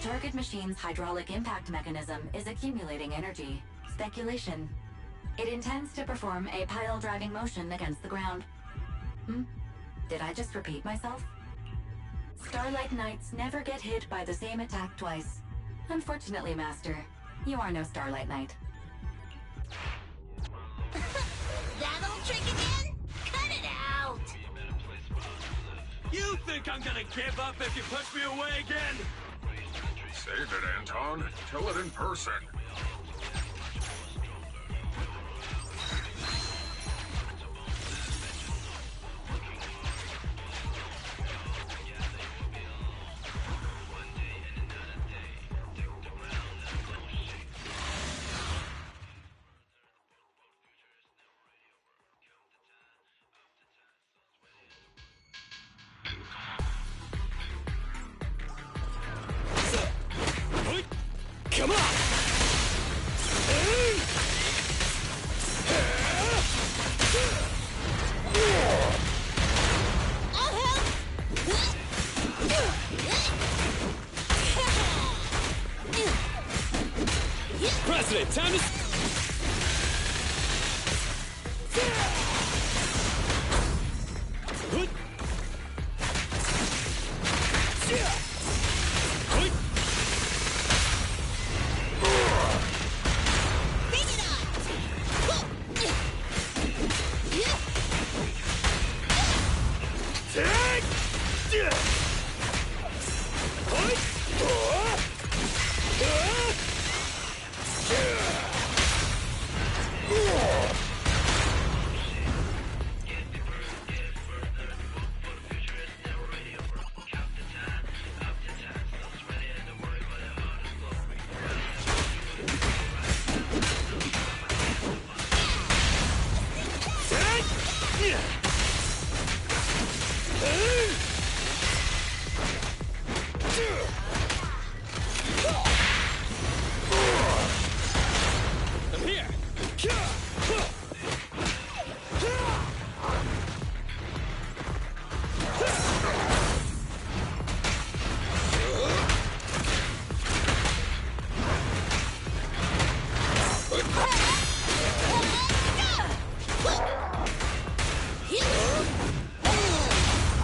target machine's hydraulic impact mechanism is accumulating energy. Speculation. It intends to perform a pile-driving motion against the ground. Did I just repeat myself? Starlight Knights never get hit by the same attack twice. Unfortunately, Master, you are no Starlight Knight. That old trick again? Cut it out! You think I'm gonna give up if you push me away again? Save it, Anton. Tell it in person. Come on! I'll help! President, time to...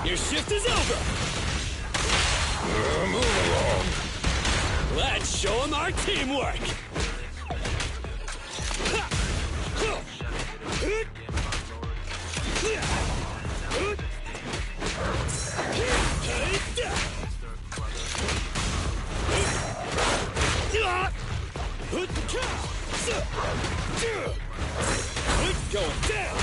Your shift is over! Move along. Let's show them our teamwork! Going down!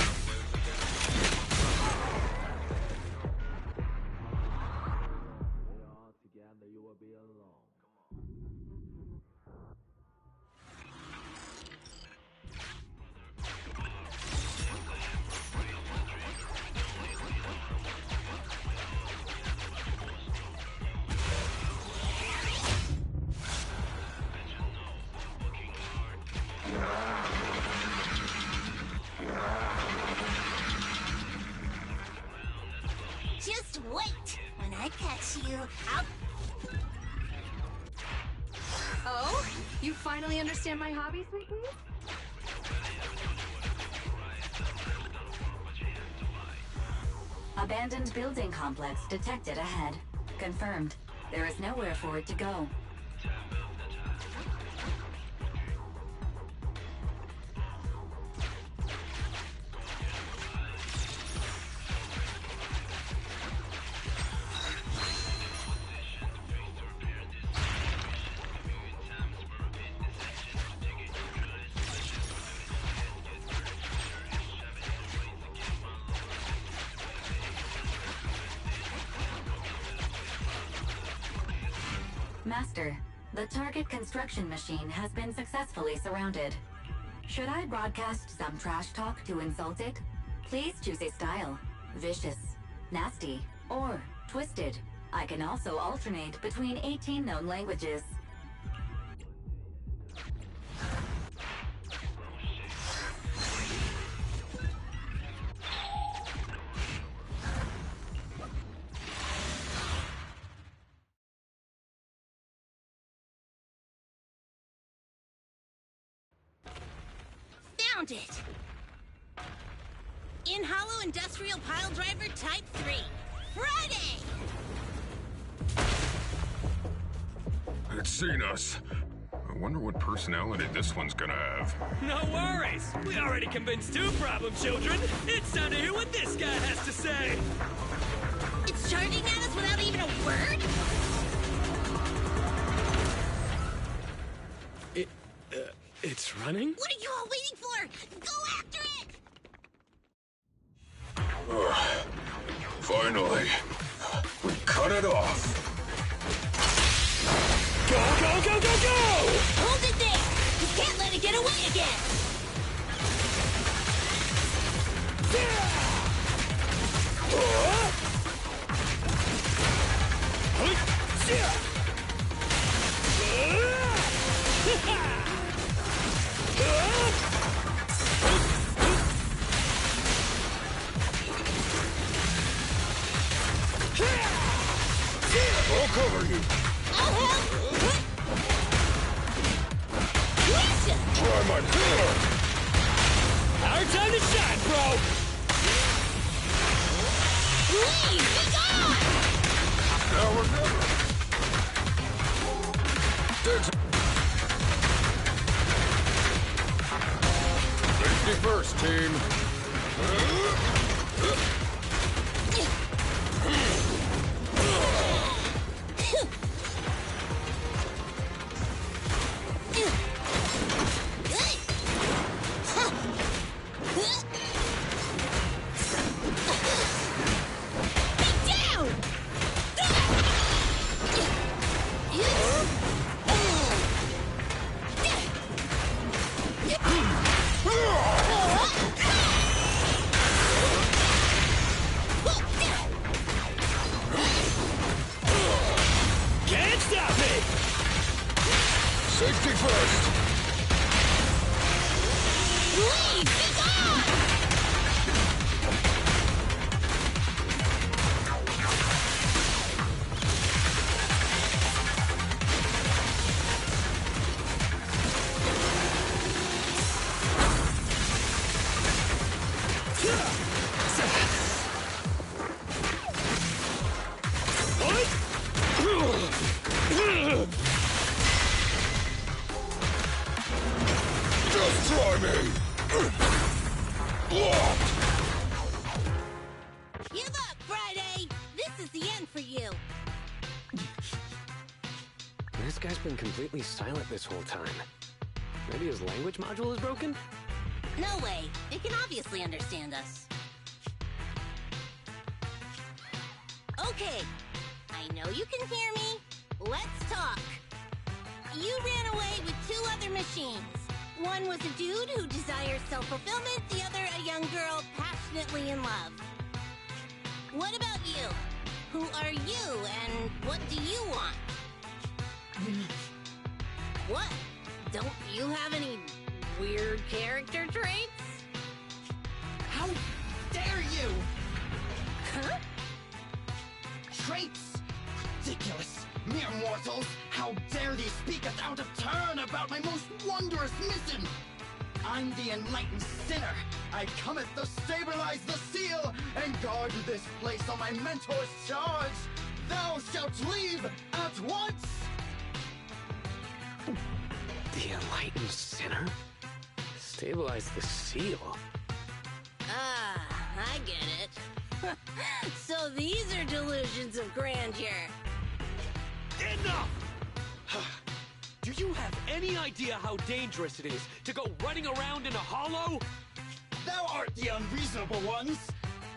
Just wait! When I catch you, I'll... Oh? You finally understand my hobby, sweet pea? Abandoned building complex detected ahead. Confirmed. There is nowhere for it to go. Master, the target construction machine has been successfully surrounded. Should I broadcast some trash talk to insult it? Please choose a style. Vicious, nasty, or twisted. I can also alternate between 18 known languages. Found it! In Hollow Industrial Pile Driver Type 3. Friday! It's seen us. I wonder what personality this one's gonna have. No worries! We already convinced two problem children! It's time to hear what this guy has to say! It's charging at us without even a word? It's running? What are you all waiting for? Go after it! Finally. We cut it off. Go, go, go, go, go! Hold it there! You can't let it get away again! I'll cover you. I'll help! Gotcha! Try my pillar! Our time to shine, bro! Leave! Be gone! Now or never. Safety first, team. Safety first! Leave! Be gone! Just try me! Blocked! Give up, Friday! This is the end for you! This guy's been completely silent this whole time. Maybe his language module is broken? No way. They can obviously understand us. Okay. I know you can hear me. Let's talk. You ran away with two other machines. One was a dude who desires self-fulfillment, the other a young girl passionately in love. What about you? Who are you, and what do you want? What? Don't you have any weird character traits? How dare you! Huh? Traits? Ridiculous! Mere mortals! How dare thee speak us out of turn about my most wondrous mission! I'm the enlightened sinner, I cometh to stabilize the seal and guard this place on my mentor's charge. Thou shalt leave at once! The enlightened sinner? Stabilize the seal? Ah, I get it. So these are delusions of grandeur. Enough! Do you have any idea how dangerous it is to go running around in a hollow? Thou art the unreasonable ones!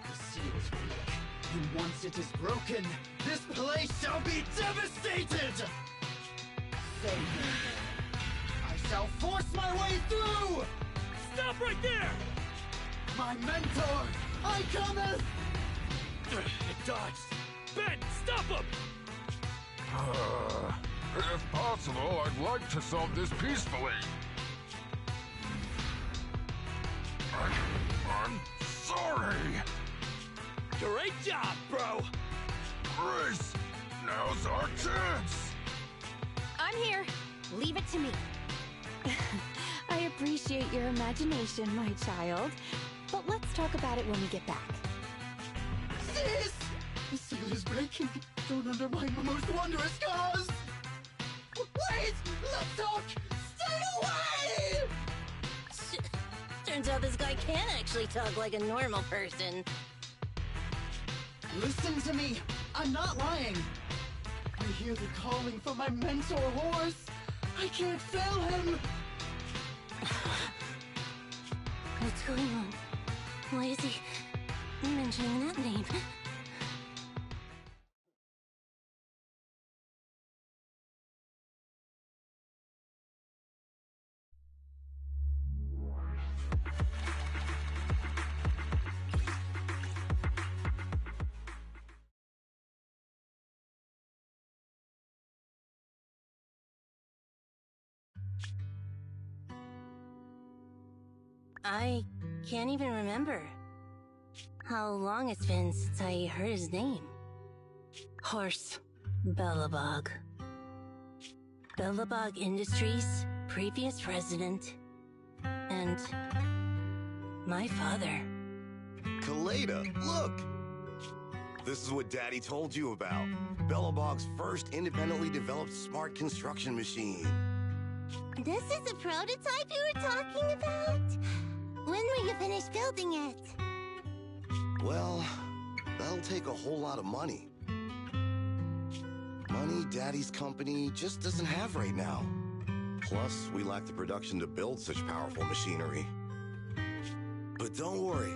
The seal is weak, and once it is broken, this place shall be devastated! Save me. I shall force my way through! Stop right there! My mentor, I cometh! It dodged. Ben, stop him! If possible, I'd like to solve this peacefully. I'm sorry. Great job, bro. Grace, now's our chance. I'm here. Leave it to me. I appreciate your imagination, my child. But let's talk about it when we get back. Sis! The seal is breaking. Don't undermine my most wondrous cause! Wait! Let's talk! Stay away! Turns out this guy can actually talk like a normal person. Listen to me! I'm not lying! I hear the calling from my mentor horse! I can't fail him! What's going on? Why is he mentioning that name? I can't even remember how long it's been since I heard his name. Horse Belobog. Belobog Industries, previous president, and my father. Kaleda, look! This is what Daddy told you about. Belobog's first independently developed smart construction machine. This is the prototype you were talking about? When will you finish building it? Well, that'll take a whole lot of money. Money Daddy's company just doesn't have right now. Plus, we lack the production to build such powerful machinery. But don't worry.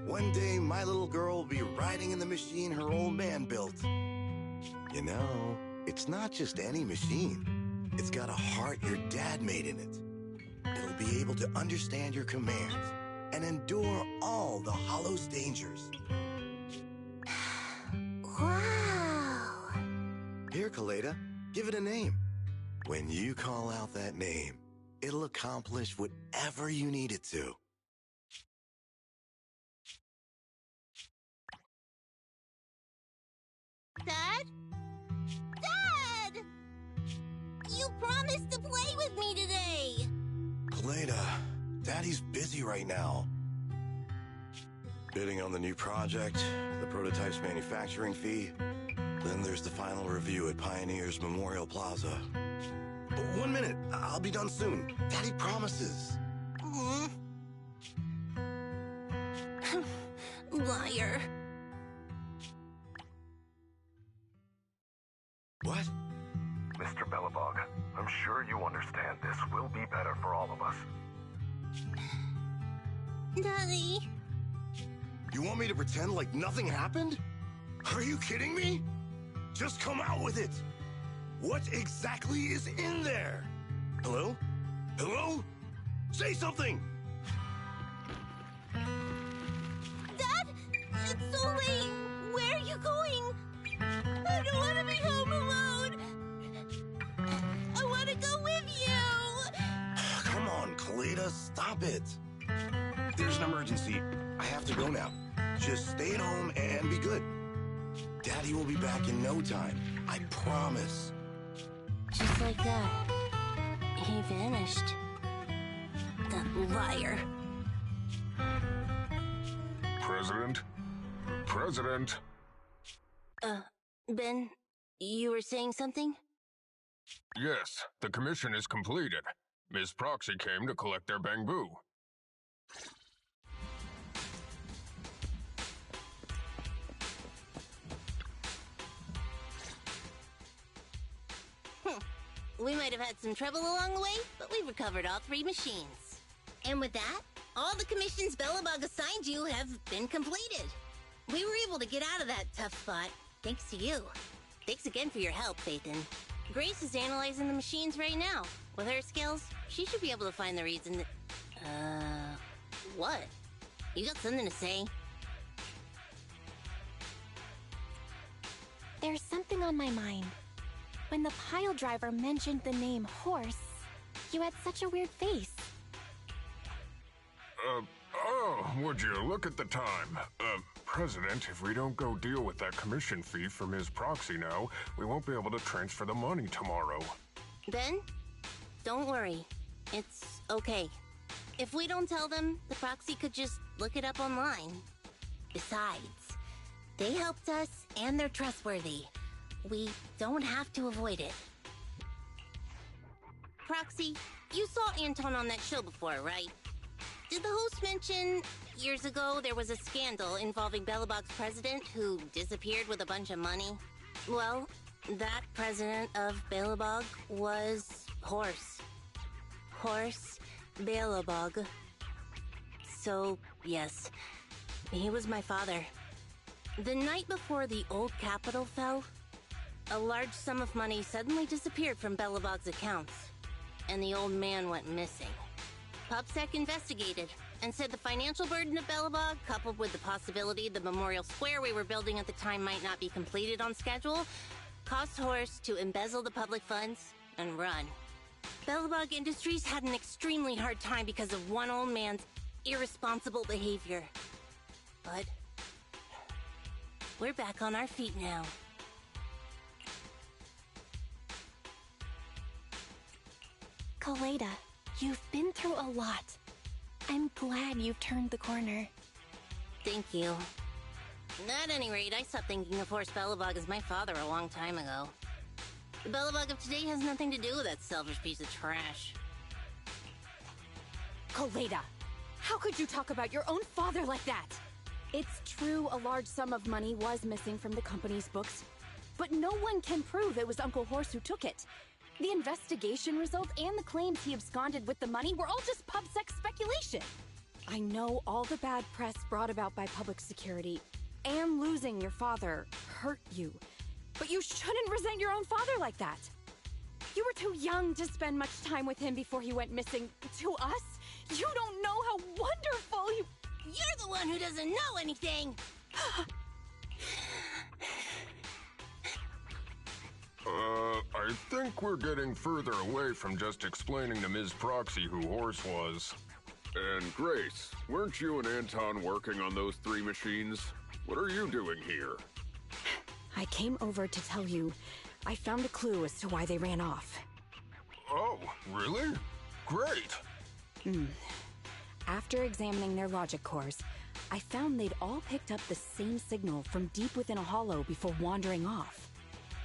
One day, my little girl will be riding in the machine her old man built. You know, it's not just any machine. It's got a heart your dad made in it. It'll be able to understand your commands and endure all the Hollow's dangers. Wow! Here, Kaleda, give it a name. When you call out that name, it'll accomplish whatever you need it to. Dad? Dad! You promised to play with me today! Kaleda, Daddy's busy right now. Bidding on the new project, the prototype's manufacturing fee, then there's the final review at Pioneer's Memorial Plaza. Oh, 1 minute, I'll be done soon. Daddy promises. Liar. What? Mr. Belobog, I'm sure you understand this will be better for all of us. Daddy. You want me to pretend like nothing happened? Are you kidding me? Just come out with it. What exactly is in there? Hello? Hello? Say something! Dad, it's so late. Where are you going? I don't want to be home alone. I want to go with you. Come on, Kaleda, stop it. There's an emergency. I have to go now. Just stay at home and be good. Daddy will be back in no time. I promise. Just like that, he vanished. That liar. President? President? Ben, you were saying something? Yes, the commission is completed. Ms. Proxy came to collect their bamboo. We might have had some trouble along the way, but we've recovered all 3 machines. And with that, all the commissions Belobog assigned you have been completed. We were able to get out of that tough spot, thanks to you. Thanks again for your help, Phaethon. Grace is analyzing the machines right now. With her skills, she should be able to find the reason that... What? You got something to say? There's something on my mind. When the pile driver mentioned the name horse, you had such a weird face. Would you look at the time? President, if we don't go deal with that commission fee for Ms. Proxy now, we won't be able to transfer the money tomorrow. Ben, don't worry. It's okay. If we don't tell them, the Proxy could just look it up online. Besides, they helped us and they're trustworthy. We don't have to avoid it. Proxy, you saw Anton on that show before, right? Did the host mention years ago there was a scandal involving Belobog's president who disappeared with a bunch of money? Well, that president of Belobog was Horse. Horse Belobog. So, yes, he was my father. The night before the old capital fell, a large sum of money suddenly disappeared from Belobog's accounts, and the old man went missing. PubSec investigated and said the financial burden of Belobog, coupled with the possibility the memorial square we were building at the time might not be completed on schedule, caused Horse to embezzle the public funds and run. Belobog Industries had an extremely hard time because of one old man's irresponsible behavior. But we're back on our feet now. Kaleda, you've been through a lot. I'm glad you've turned the corner. Thank you. At any rate, I stopped thinking of Horse Belobog as my father a long time ago. The Belobog of today has nothing to do with that selfish piece of trash. Kaleda, how could you talk about your own father like that? It's true a large sum of money was missing from the company's books, but no one can prove it was Uncle Horse who took it. The investigation results and the claims he absconded with the money were all just PubSec speculation. I know all the bad press brought about by public security and losing your father hurt you, but you shouldn't resent your own father like that. You were too young to spend much time with him before he went missing. To us, you don't know how wonderful you... You're the one who doesn't know anything! I think we're getting further away from just explaining to Ms. Proxy who Horse was. And Grace, weren't you and Anton working on those 3 machines? What are you doing here? I came over to tell you I found a clue as to why they ran off. Oh, really? Great! After examining their logic cores, I found they'd all picked up the same signal from deep within a hollow before wandering off.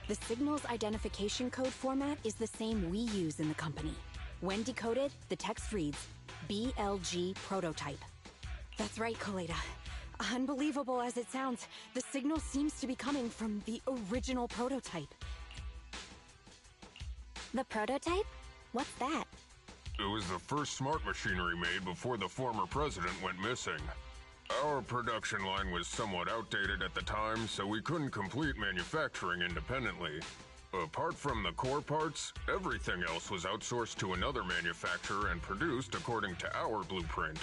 The signal's identification code format is the same we use in the company. When decoded, the text reads, BLG prototype. That's right, Kaleda. Unbelievable as it sounds, the signal seems to be coming from the original prototype. The prototype? What's that? It was the first smart machinery made before the former president went missing. Our production line was somewhat outdated at the time, so we couldn't complete manufacturing independently. Apart from the core parts, everything else was outsourced to another manufacturer and produced according to our blueprint.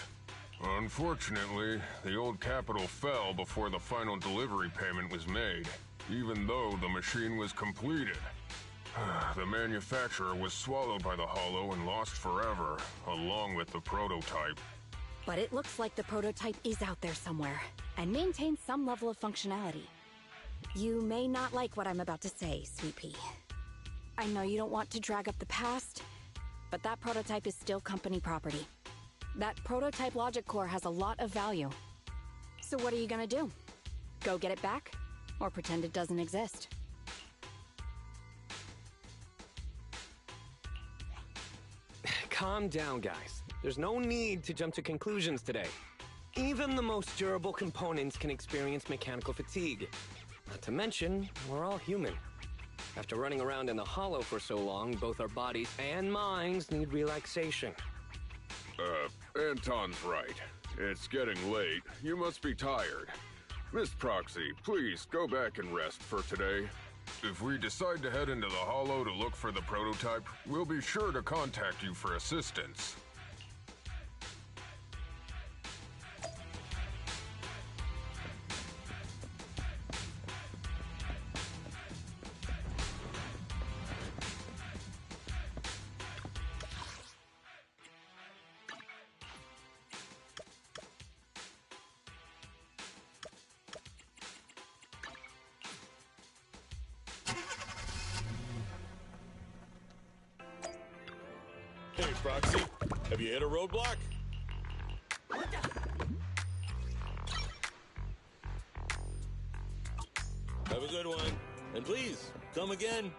Unfortunately, the old capital fell before the final delivery payment was made, even though the machine was completed. The manufacturer was swallowed by the hollow and lost forever, along with the prototype. But it looks like the prototype is out there somewhere, and maintains some level of functionality. You may not like what I'm about to say, Sweet Pea. I know you don't want to drag up the past, but that prototype is still company property. That prototype logic core has a lot of value. So what are you gonna do? Go get it back? Or pretend it doesn't exist? Calm down, guys. There's no need to jump to conclusions today. Even the most durable components can experience mechanical fatigue. Not to mention, we're all human. After running around in the hollow for so long, both our bodies and minds need relaxation. Anton's right. It's getting late. You must be tired. Miss Proxy, please go back and rest for today. If we decide to head into the Hollow to look for the prototype, we'll be sure to contact you for assistance. Hey, Proxy, have you hit a roadblock? Have a good one, and please, come again.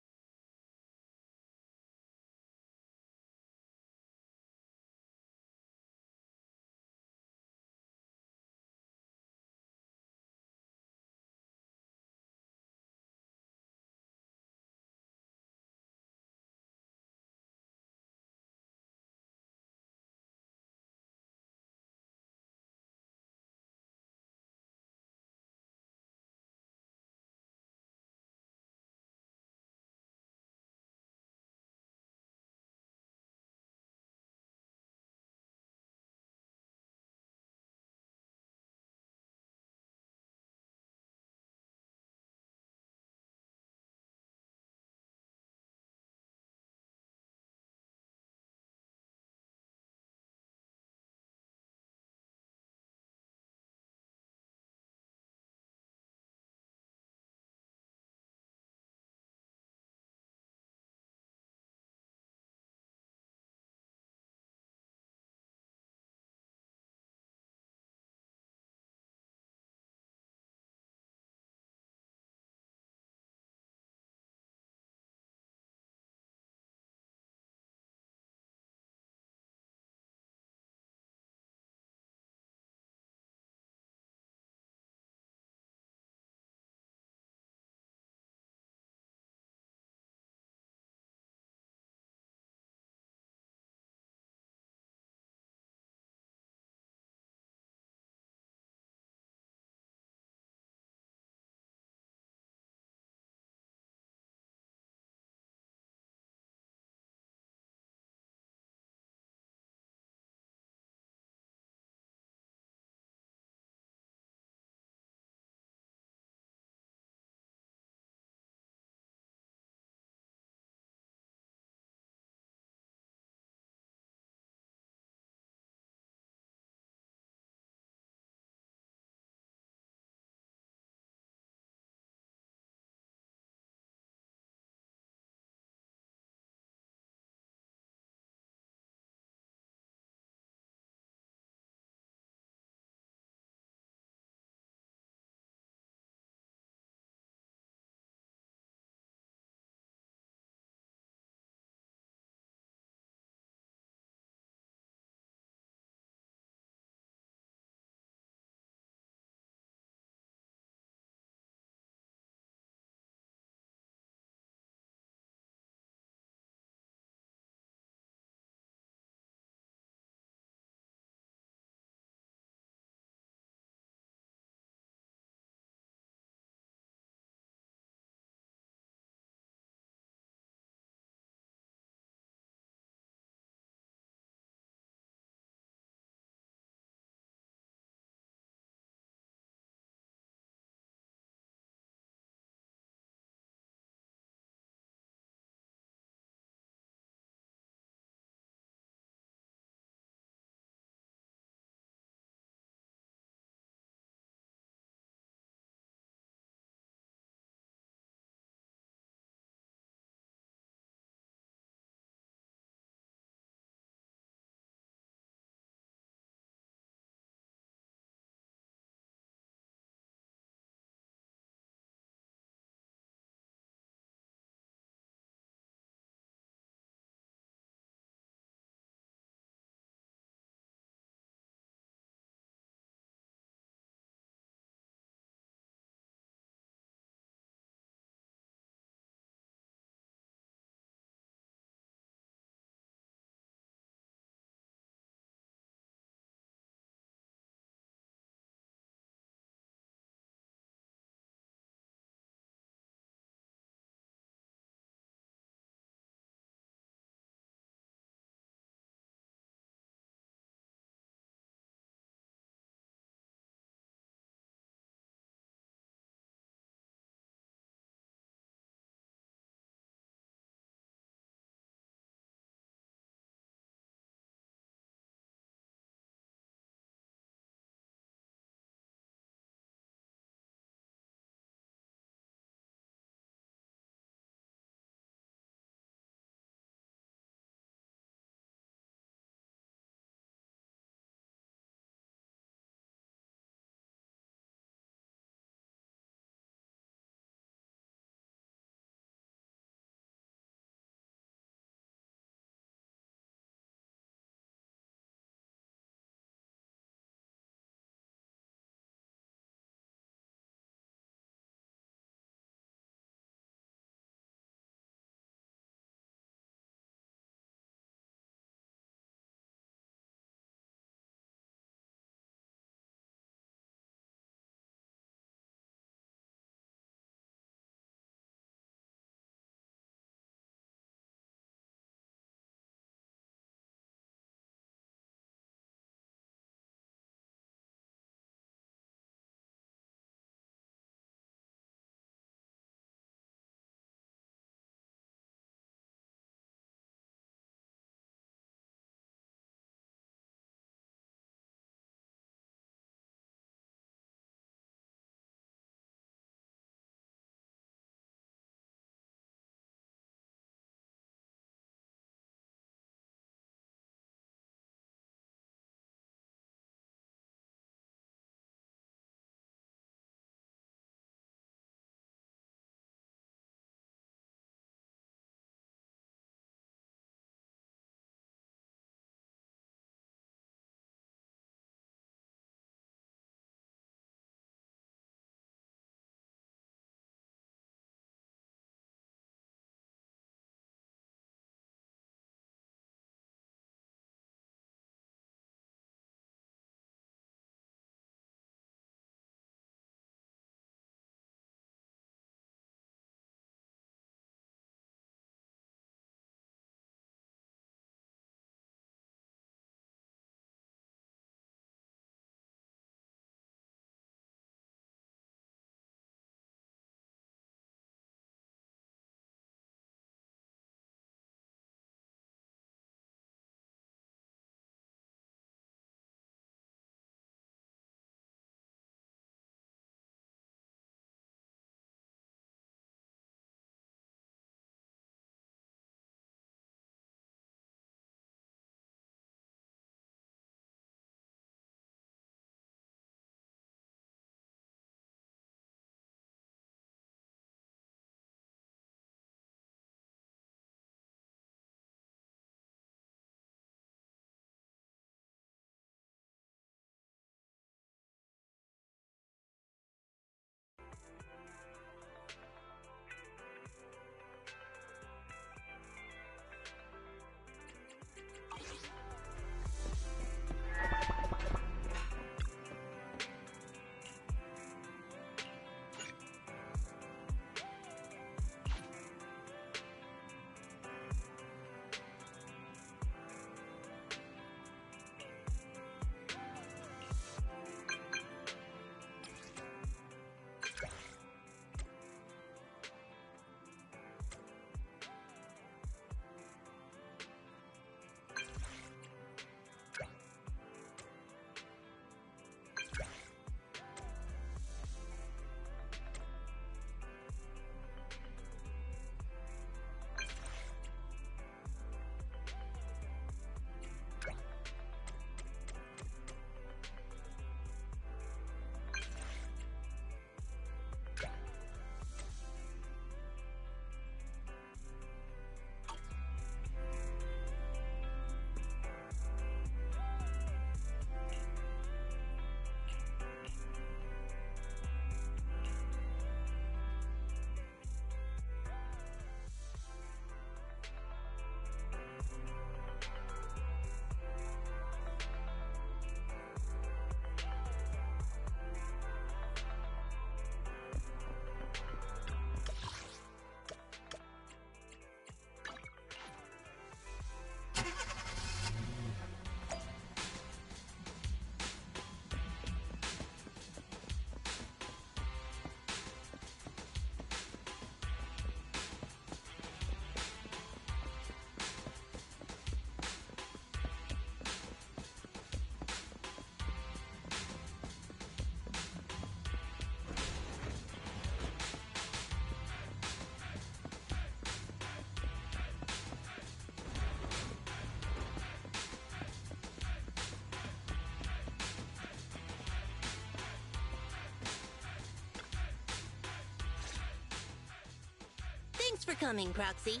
for coming, Proxy.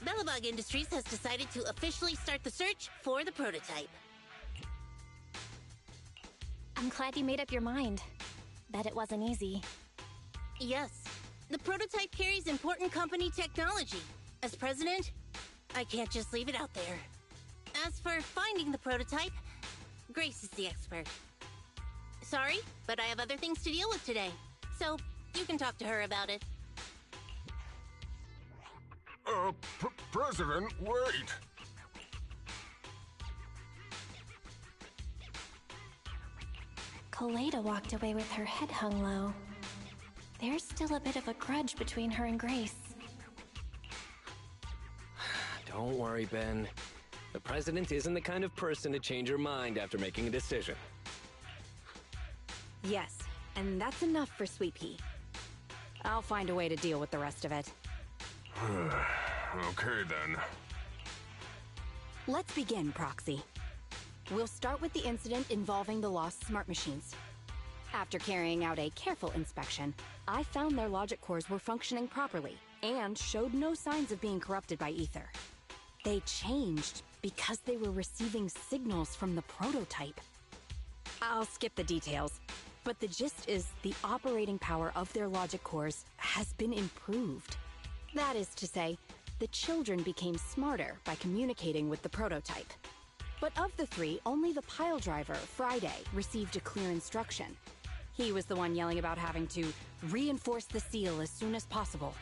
Belobog Industries has decided to officially start the search for the prototype. I'm glad you made up your mind. Bet it wasn't easy. Yes. The prototype carries important company technology. As president, I can't just leave it out there. As for finding the prototype, Grace is the expert. Sorry, but I have other things to deal with today. So, you can talk to her about it. President, wait! Kaleda walked away with her head hung low. There's still a bit of a grudge between her and Grace. Don't worry, Ben. The president isn't the kind of person to change her mind after making a decision. Yes, and that's enough for Sweet Pea. I'll find a way to deal with the rest of it. Okay, then. Let's begin, Proxy. We'll start with the incident involving the lost smart machines. After carrying out a careful inspection, I found their logic cores were functioning properly and showed no signs of being corrupted by ether. They changed because they were receiving signals from the prototype. I'll skip the details, but the gist is the operating power of their logic cores has been improved. That is to say, the children became smarter by communicating with the prototype. But of the three, only the pile driver, Friday, received a clear instruction. He was the one yelling about having to reinforce the seal as soon as possible.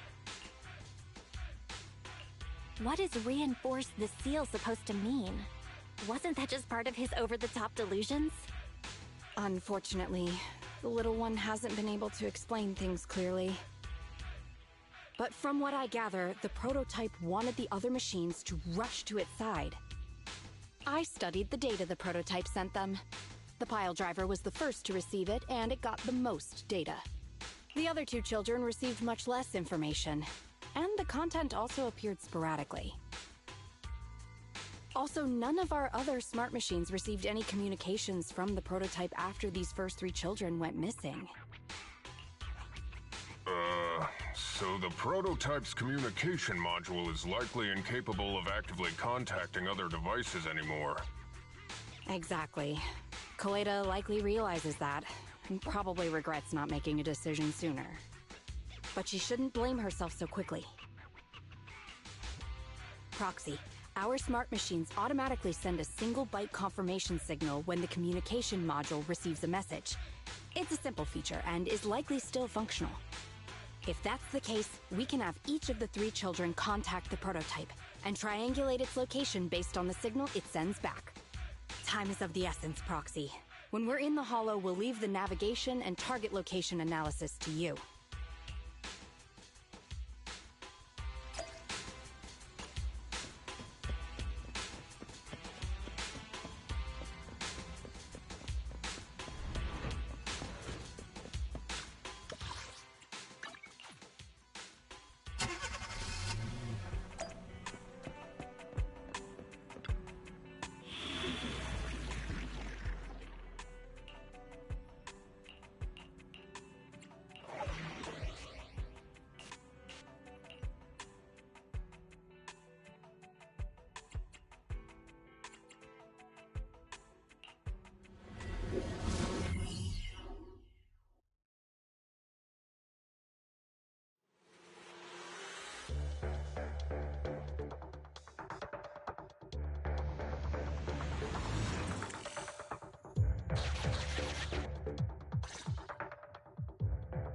What is reinforce the seal supposed to mean? Wasn't that just part of his over-the-top delusions? Unfortunately, the little one hasn't been able to explain things clearly. But from what I gather, the prototype wanted the other machines to rush to its side. I studied the data the prototype sent them. The pile driver was the first to receive it, and it got the most data. The other two children received much less information, and the content also appeared sporadically. Also, none of our other smart machines received any communications from the prototype after these first three children went missing. So the prototype's communication module is likely incapable of actively contacting other devices anymore. Exactly. Kaleda likely realizes that, and probably regrets not making a decision sooner. But she shouldn't blame herself so quickly. Proxy, our smart machines automatically send a single byte confirmation signal when the communication module receives a message. It's a simple feature and is likely still functional. If that's the case, we can have each of the three children contact the prototype and triangulate its location based on the signal it sends back. Time is of the essence, Proxy. When we're in the Hollow, we'll leave the navigation and target location analysis to you.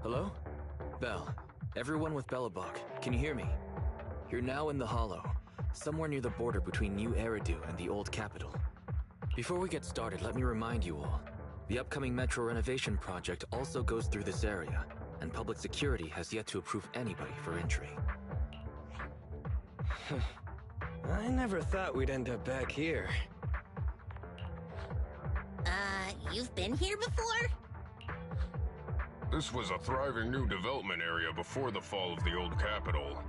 Hello? Bell. Everyone with Belobog, can you hear me? You're now in the Hollow, somewhere near the border between New Eridu and the Old Capital. Before we get started, let me remind you all, the upcoming metro renovation project also goes through this area, and public security has yet to approve anybody for entry. I never thought we'd end up back here. You've been here before? This was a thriving new development area before the fall of the old capital.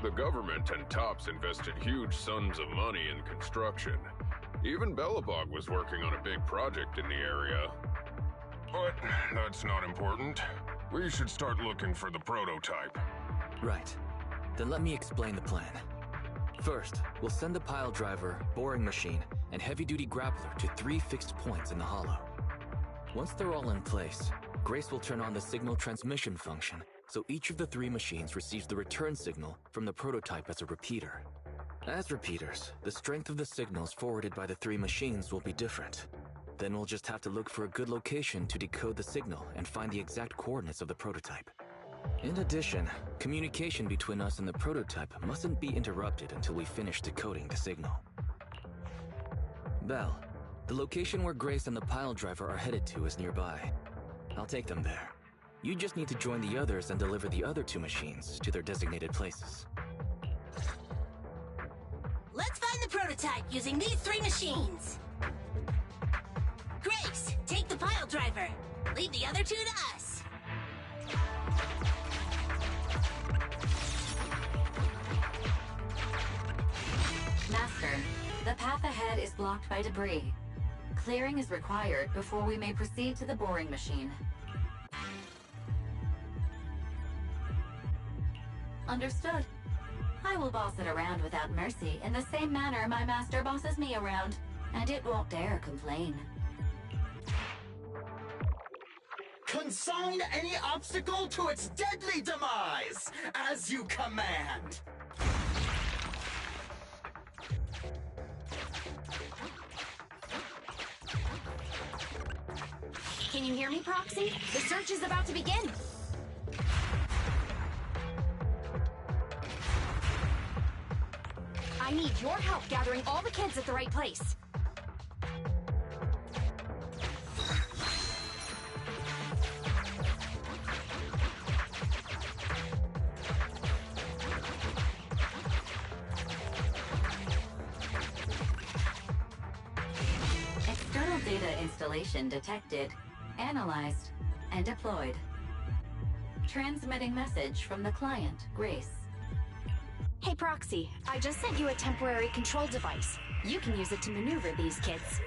The government and TOPS invested huge sums of money in construction. Even Belobog was working on a big project in the area. But that's not important. We should start looking for the prototype. Right. Then let me explain the plan. First, we'll send the pile driver, boring machine, and heavy-duty grappler to 3 fixed points in the hollow. Once they're all in place, Grace will turn on the signal transmission function, so each of the 3 machines receives the return signal from the prototype as a repeater. As repeaters, the strength of the signals forwarded by the 3 machines will be different. Then we'll just have to look for a good location to decode the signal and find the exact coordinates of the prototype. In addition, communication between us and the prototype mustn't be interrupted until we finish decoding the signal. Belle, the location where Grace and the pile driver are headed to is nearby. I'll take them there. You just need to join the others and deliver the other 2 machines to their designated places. Let's find the prototype using these 3 machines. Grace, take the pile driver. Leave the other 2 to us. Master, the path ahead is blocked by debris. Clearing is required before we may proceed to the boring machine. Understood. I will boss it around without mercy in the same manner my master bosses me around, and it won't dare complain. Consign any obstacle to its deadly demise, as you command. Can you hear me, Proxy? The search is about to begin. I need your help gathering all the kids at the right place. External data installation detected, analyzed, and deployed. Transmitting message from the client, Grace. Hey, Proxy, I just sent you a temporary control device. You can use it to maneuver these kids.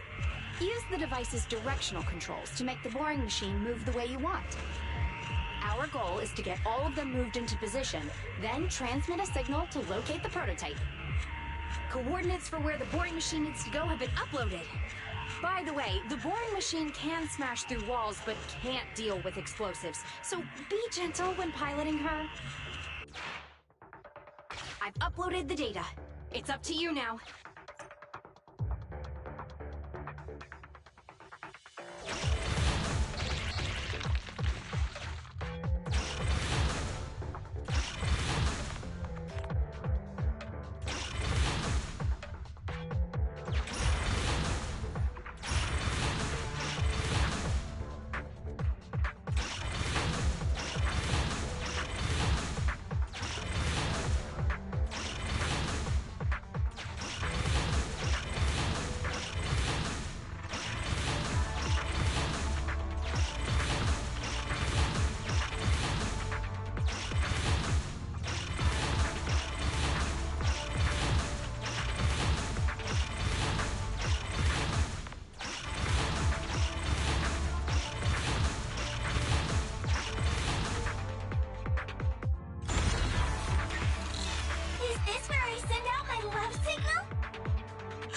Use the device's directional controls to make the boring machine move the way you want. Our goal is to get all of them moved into position, then transmit a signal to locate the prototype. Coordinates for where the boring machine needs to go have been uploaded. By the way, the boring machine can smash through walls, but can't deal with explosives, so be gentle when piloting her. I've uploaded the data. It's up to you now.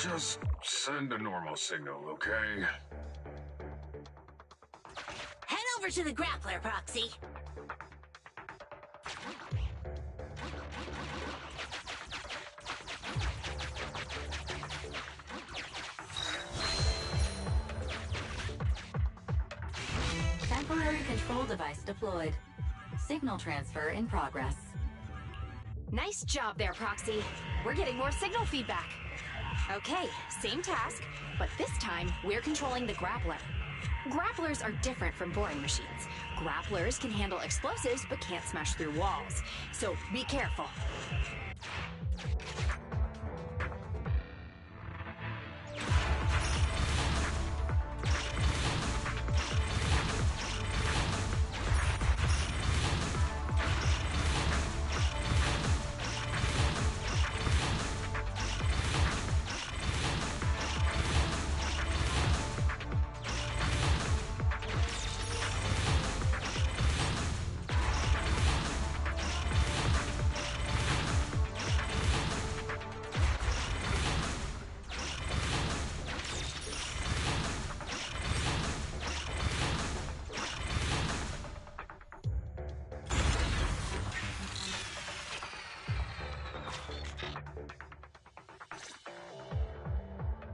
Just send a normal signal, okay? Head over to the grappler, Proxy. Temporary control device deployed. Signal transfer in progress. Nice job there, Proxy. We're getting more signal feedback. Okay, same task, but this time we're controlling the grappler. Grapplers are different from boring machines. Grapplers can handle explosives but can't smash through walls, so be careful.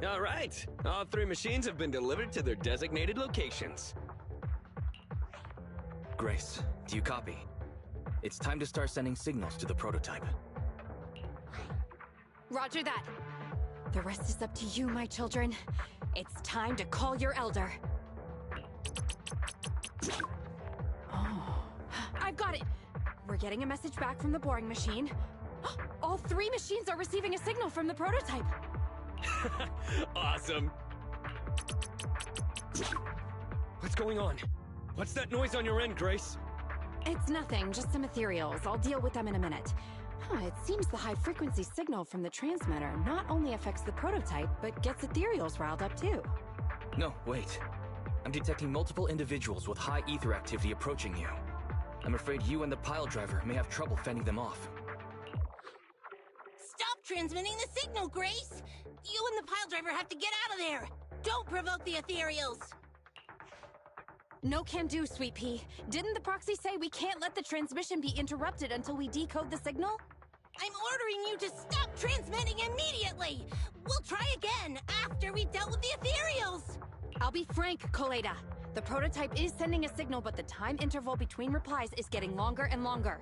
All right. All 3 machines have been delivered to their designated locations. Grace, do you copy? It's time to start sending signals to the prototype. Roger that. The rest is up to you, my children. It's time to call your elder. Oh, I've got it. We're getting a message back from the boring machine. All 3 machines are receiving a signal from the prototype. Awesome. What's going on? What's that noise on your end, Grace? It's nothing, just some ethereals. I'll deal with them in a minute. It seems the high-frequency signal from the transmitter not only affects the prototype, but gets ethereals riled up too. No, wait. I'm detecting multiple individuals with high ether activity approaching you. I'm afraid you and the pile driver may have trouble fending them off. Stop transmitting the signal, Grace! You and the pile driver have to get out of there! Don't provoke the ethereals! No can do, Sweet Pea. Didn't the proxy say we can't let the transmission be interrupted until we decode the signal? I'm ordering you to stop transmitting immediately! We'll try again after we've dealt with the ethereals! I'll be frank, Koleda. The prototype is sending a signal, but the time interval between replies is getting longer and longer.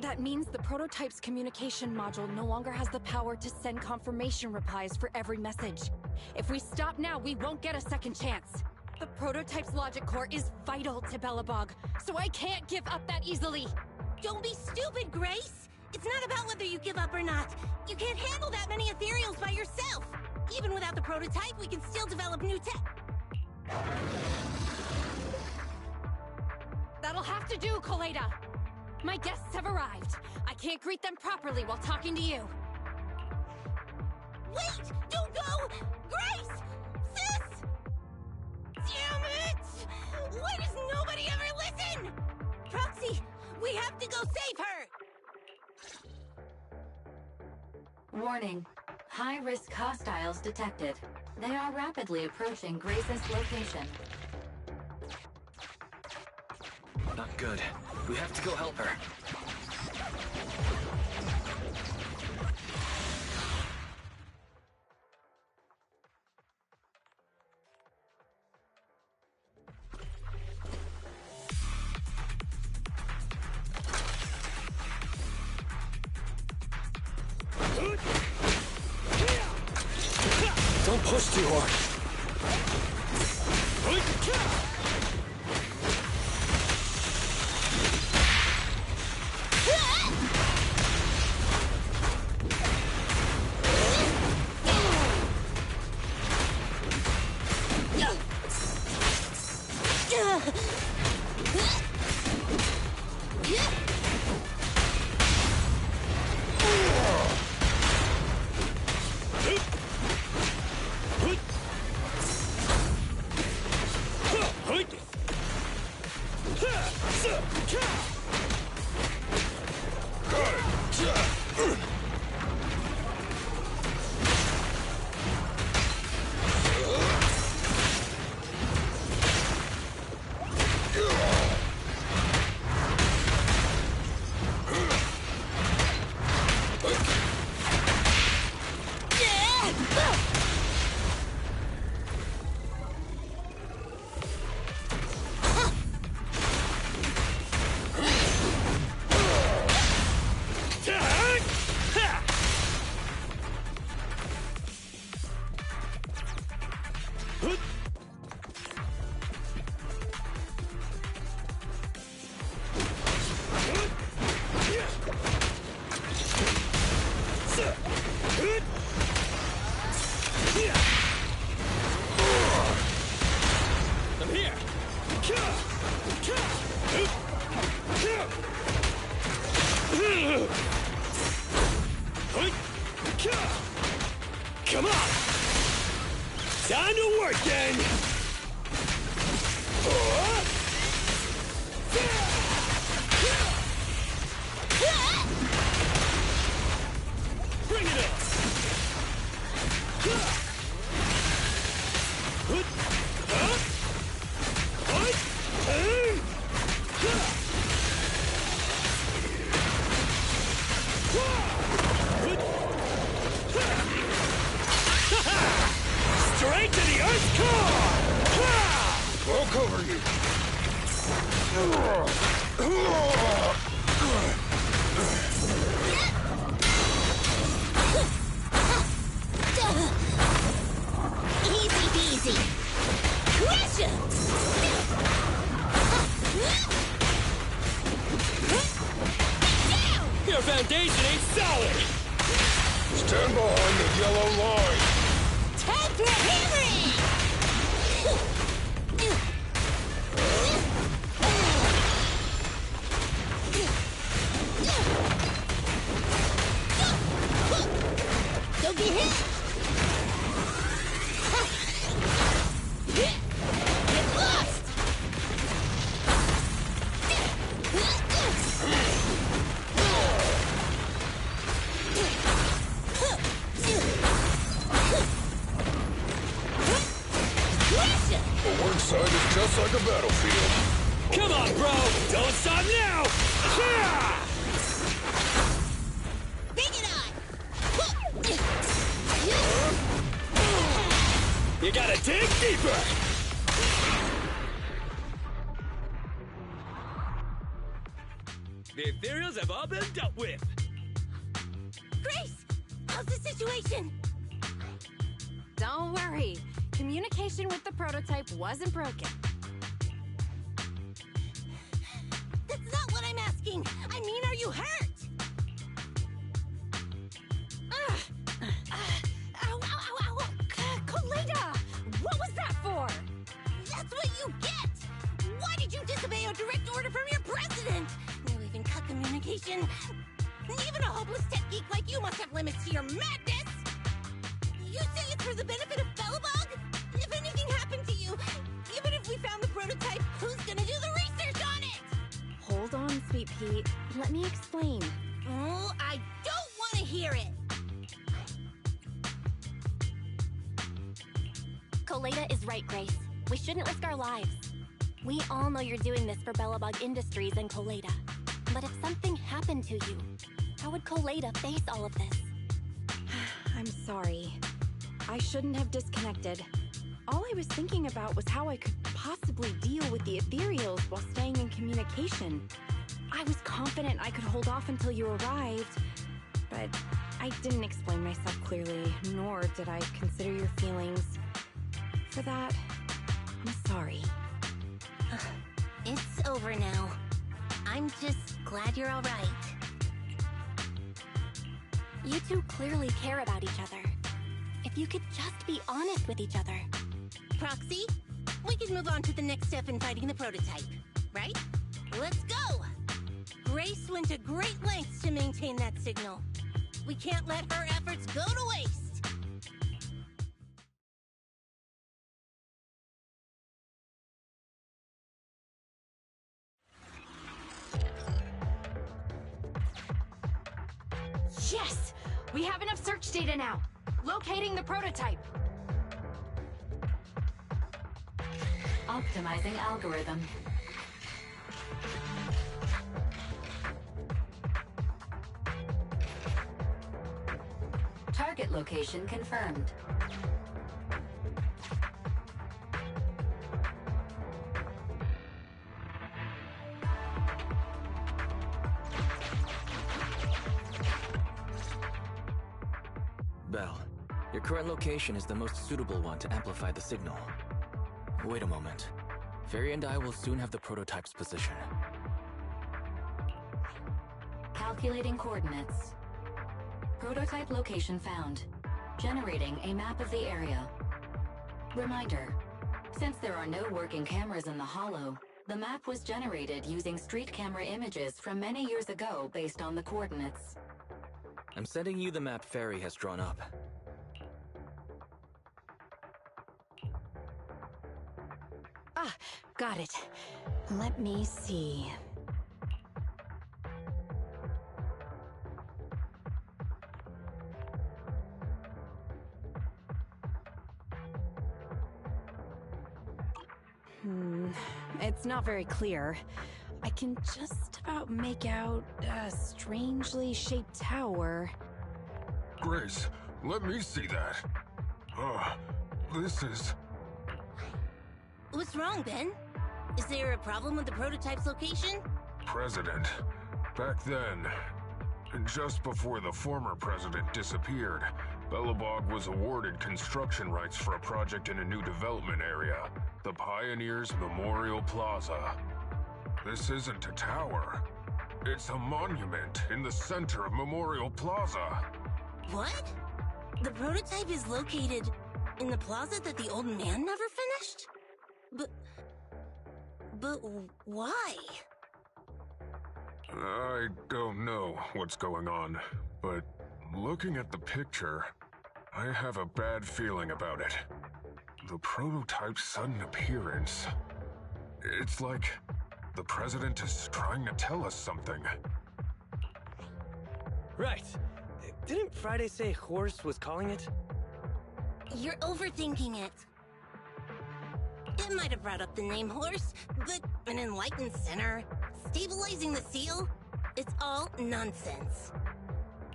That means the prototype's communication module no longer has the power to send confirmation replies for every message. If we stop now, we won't get a second chance. The prototype's logic core is vital to Belobog, so I can't give up that easily. Don't be stupid, Grace! It's not about whether you give up or not. You can't handle that many ethereals by yourself. Even without the prototype, we can still develop new tech. That'll have to do, Koleda. My guests have arrived. I can't greet them properly while talking to you. Wait! Don't go! Grace! Sis! Damn it! Why does nobody ever listen? Proxy, we have to go save her! Warning. High-risk hostiles detected. They are rapidly approaching Grace's location. Not good. We have to go help her. Don't push too hard. Come on! Time to work then! Bring it up! cover you. Easy peasy. Crush him! Your foundation ain't solid! Stand behind the yellow line. Time for a hammering! Don't get hit! Get lost! The work site is just like a battlefield. Come on, bro! Don't stop now! Yeah! Bring it on! You gotta dig deeper! The ethereals have all been dealt with! Grace! How's the situation? Don't worry. Communication with the prototype wasn't broken. That's not what I'm asking! I mean, are you hurt? Ow, ow, ow, ow! Koleda! What was that for? That's what you get! Why did you disobey a direct order from your president? You even cut communication. Even a hopeless tech geek like you must have limits to your madness! You say it's for the benefit of Belobog? If anything happened to you, even if we found the prototype, who's gonna do the research on it? Hold on, Sweet Pete. Let me explain. Oh, I don't want to hear it! Koleda is right, Grace. We shouldn't risk our lives. We all know you're doing this for Belobog Industries and Koleda. But if something happened to you, how would Koleda face all of this? I'm sorry. I shouldn't have disconnected. All I was thinking about was how I could possibly deal with the ethereals while staying in communication. I was confident I could hold off until you arrived, but I didn't explain myself clearly, nor did I consider your feelings. For that, I'm sorry. It's over now. I'm just glad you're all right. You two clearly care about each other. If you could just be honest with each other. Proxy, we can move on to the next step in fighting the prototype, right? Let's go! Grace went to great lengths to maintain that signal. We can't let her efforts go to waste! Yes! We have enough search data now! Locating the prototype! Optimizing algorithm. Target location confirmed. Belle, your current location is the most suitable one to amplify the signal. Wait a moment. Fairy and I will soon have the prototype's position. Calculating coordinates. Prototype location found. Generating a map of the area. Reminder, since there are no working cameras in the Hollow, the map was generated using street camera images from many years ago based on the coordinates. I'm sending you the map Fairy has drawn up. Ah, got it. Let me see. It's not very clear. I can just about make out a strangely shaped tower. Grace, let me see that. This is... What's wrong, Ben? Is there a problem with the prototype's location? President. Back then, just before the former president disappeared, Belobog was awarded construction rights for a project in a new development area, the Pioneers Memorial Plaza. This isn't a tower. It's a monument in the center of Memorial Plaza. What? The prototype is located in the plaza that the old man never finished? But why? I don't know what's going on, but looking at the picture, I have a bad feeling about it. The prototype's sudden appearance. It's like the president is trying to tell us something. Right. Didn't Friday say Horse was calling it? You're overthinking it. It might have brought up the name Horse, but an enlightened center, stabilizing the seal, it's all nonsense.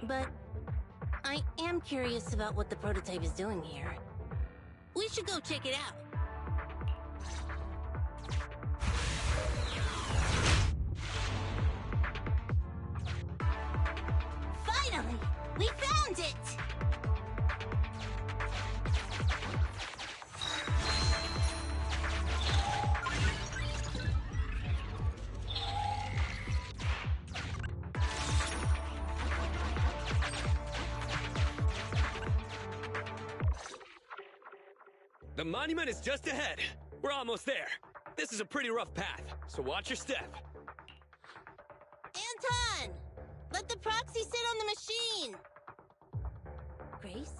But I am curious about what the prototype is doing here. We should go check it out. Finally! We found it! The monument is just ahead. We're almost there. This is a pretty rough path, so watch your step. Anton! Let the proxy sit on the machine! Grace,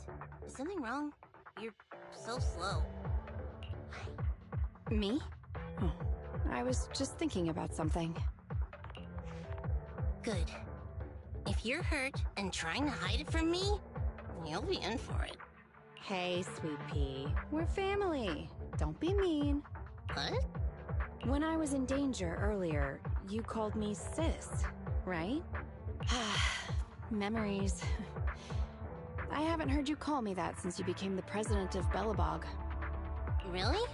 is something wrong? You're so slow. Me? Oh, I was just thinking about something. Good. If you're hurt and trying to hide it from me, you'll be in for it. Hey, Sweet Pea. We're family. Don't be mean. What? When I was in danger earlier, you called me sis, right? Memories. I haven't heard you call me that since you became the president of Belobog. Really?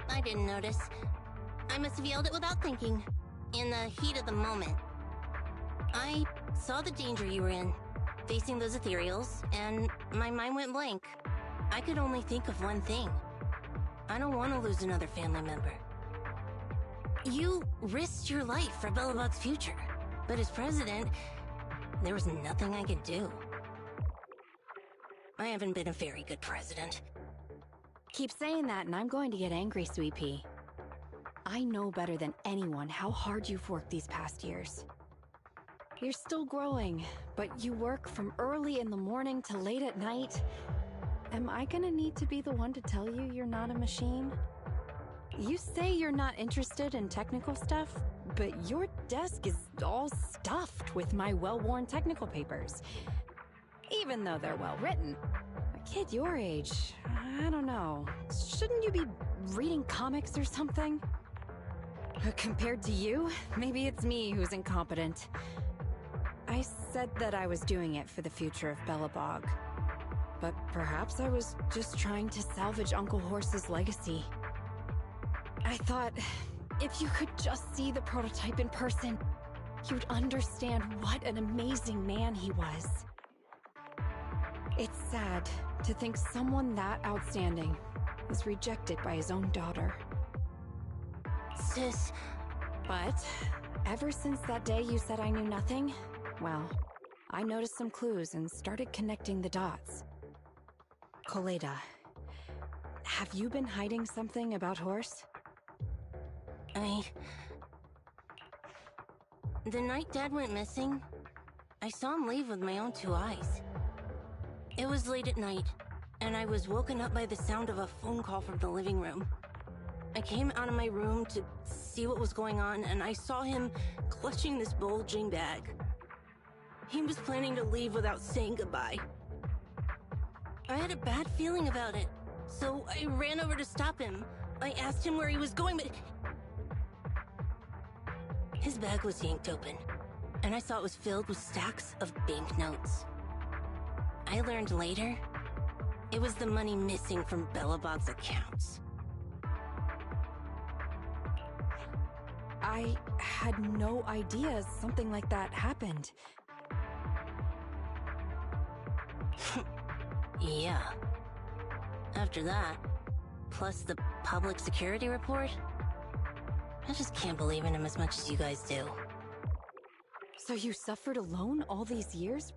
I didn't notice. I must have yelled it without thinking. In the heat of the moment. I saw the danger you were in, facing those ethereals, and my mind went blank. I could only think of one thing. I don't want to lose another family member. You risked your life for Belobog's future, but as president, there was nothing I could do. I haven't been a very good president. Keep saying that and I'm going to get angry, Sweet Pea. I know better than anyone how hard you've worked these past years. You're still growing, but you work from early in the morning to late at night. Am I gonna need to be the one to tell you you're not a machine? You say you're not interested in technical stuff, but your desk is all stuffed with my well-worn technical papers. Even though they're well-written. A kid your age, I don't know. Shouldn't you be reading comics or something? Compared to you, maybe it's me who's incompetent. I said that I was doing it for the future of Belobog. But perhaps I was just trying to salvage Uncle Horse's legacy. I thought, if you could just see the prototype in person, you'd understand what an amazing man he was. It's sad to think someone that outstanding was rejected by his own daughter. Sis. But ever since that day you said I knew nothing, well, I noticed some clues and started connecting the dots. Koleda, have you been hiding something about Horse? The night Dad went missing, I saw him leave with my own two eyes. It was late at night, and I was woken up by the sound of a phone call from the living room. I came out of my room to see what was going on, and I saw him clutching this bulging bag. He was planning to leave without saying goodbye. I had a bad feeling about it, so I ran over to stop him. I asked him where he was going, but his bag was yanked open, and I saw it was filled with stacks of banknotes. I learned later, it was the money missing from Belobog's accounts. I had no idea something like that happened. Yeah. After that, plus the public security report, I just can't believe in him as much as you guys do. So you suffered alone all these years?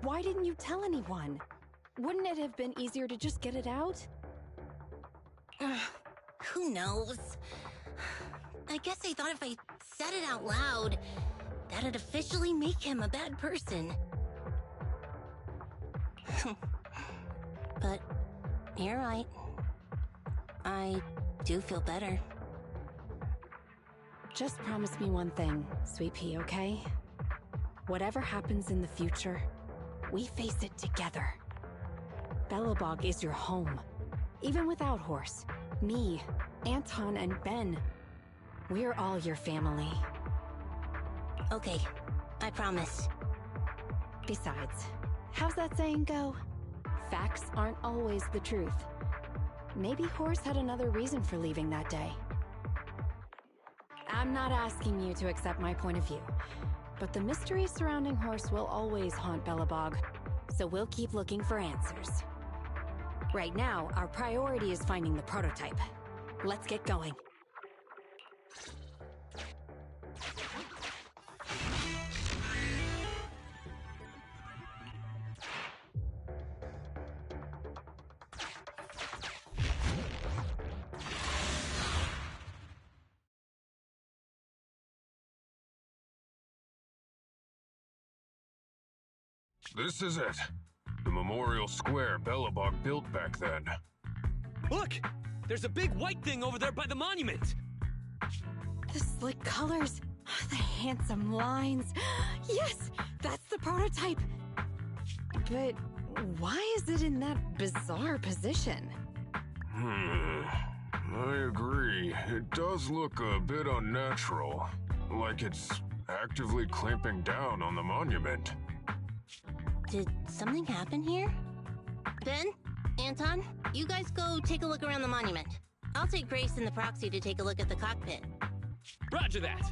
Why didn't you tell anyone? Wouldn't it have been easier to just get it out? Who knows? I guess I thought if I said it out loud, that'd officially make him a bad person. But you're right. I do feel better. Just promise me one thing, Sweet Pea, okay? Whatever happens in the future, we face it together. Belobog is your home. Even without Horse, me, Anton, and Ben, we're all your family. Okay, I promise. Besides, how's that saying go? Facts aren't always the truth. Maybe Horse had another reason for leaving that day. I'm not asking you to accept my point of view, but the mystery surrounding Horse will always haunt Belobog, so we'll keep looking for answers. Right now, our priority is finding the prototype. Let's get going. This is it. The memorial square Belobog built back then. Look! There's a big white thing over there by the monument! The slick colors, the handsome lines. Yes, that's the prototype. But why is it in that bizarre position? I agree. It does look a bit unnatural. Like it's actively clamping down on the monument. Did something happen here? Ben? Anton? You guys go take a look around the monument. I'll take Grace and the proxy to take a look at the cockpit. Roger that!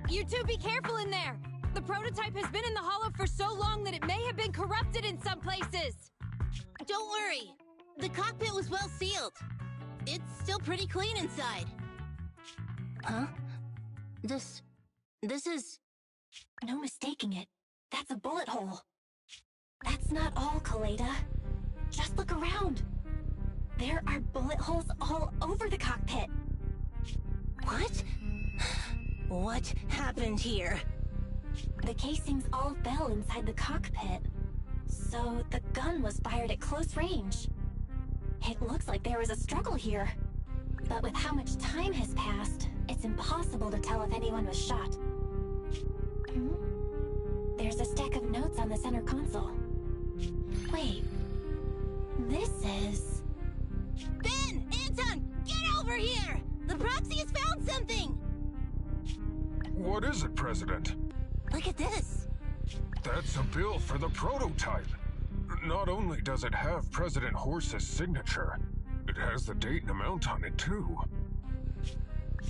You two be careful in there! The prototype has been in the hollow for so long that it may have been corrupted in some places! Don't worry! The cockpit was well sealed. It's still pretty clean inside. Huh? This is... No mistaking it. That's a bullet hole. That's not all, Kaleda. Just look around. There are bullet holes all over the cockpit. What? What happened here? The casings all fell inside the cockpit. So the gun was fired at close range. It looks like there was a struggle here. But with how much time has passed, it's impossible to tell if anyone was shot. There's a stack of notes on the center console. Wait. This is... Ben! Anton! Get over here! The proxy has found something! What is it, President? Look at this! That's a bill for the prototype. Not only does it have President Horse's signature, it has the date and amount on it, too.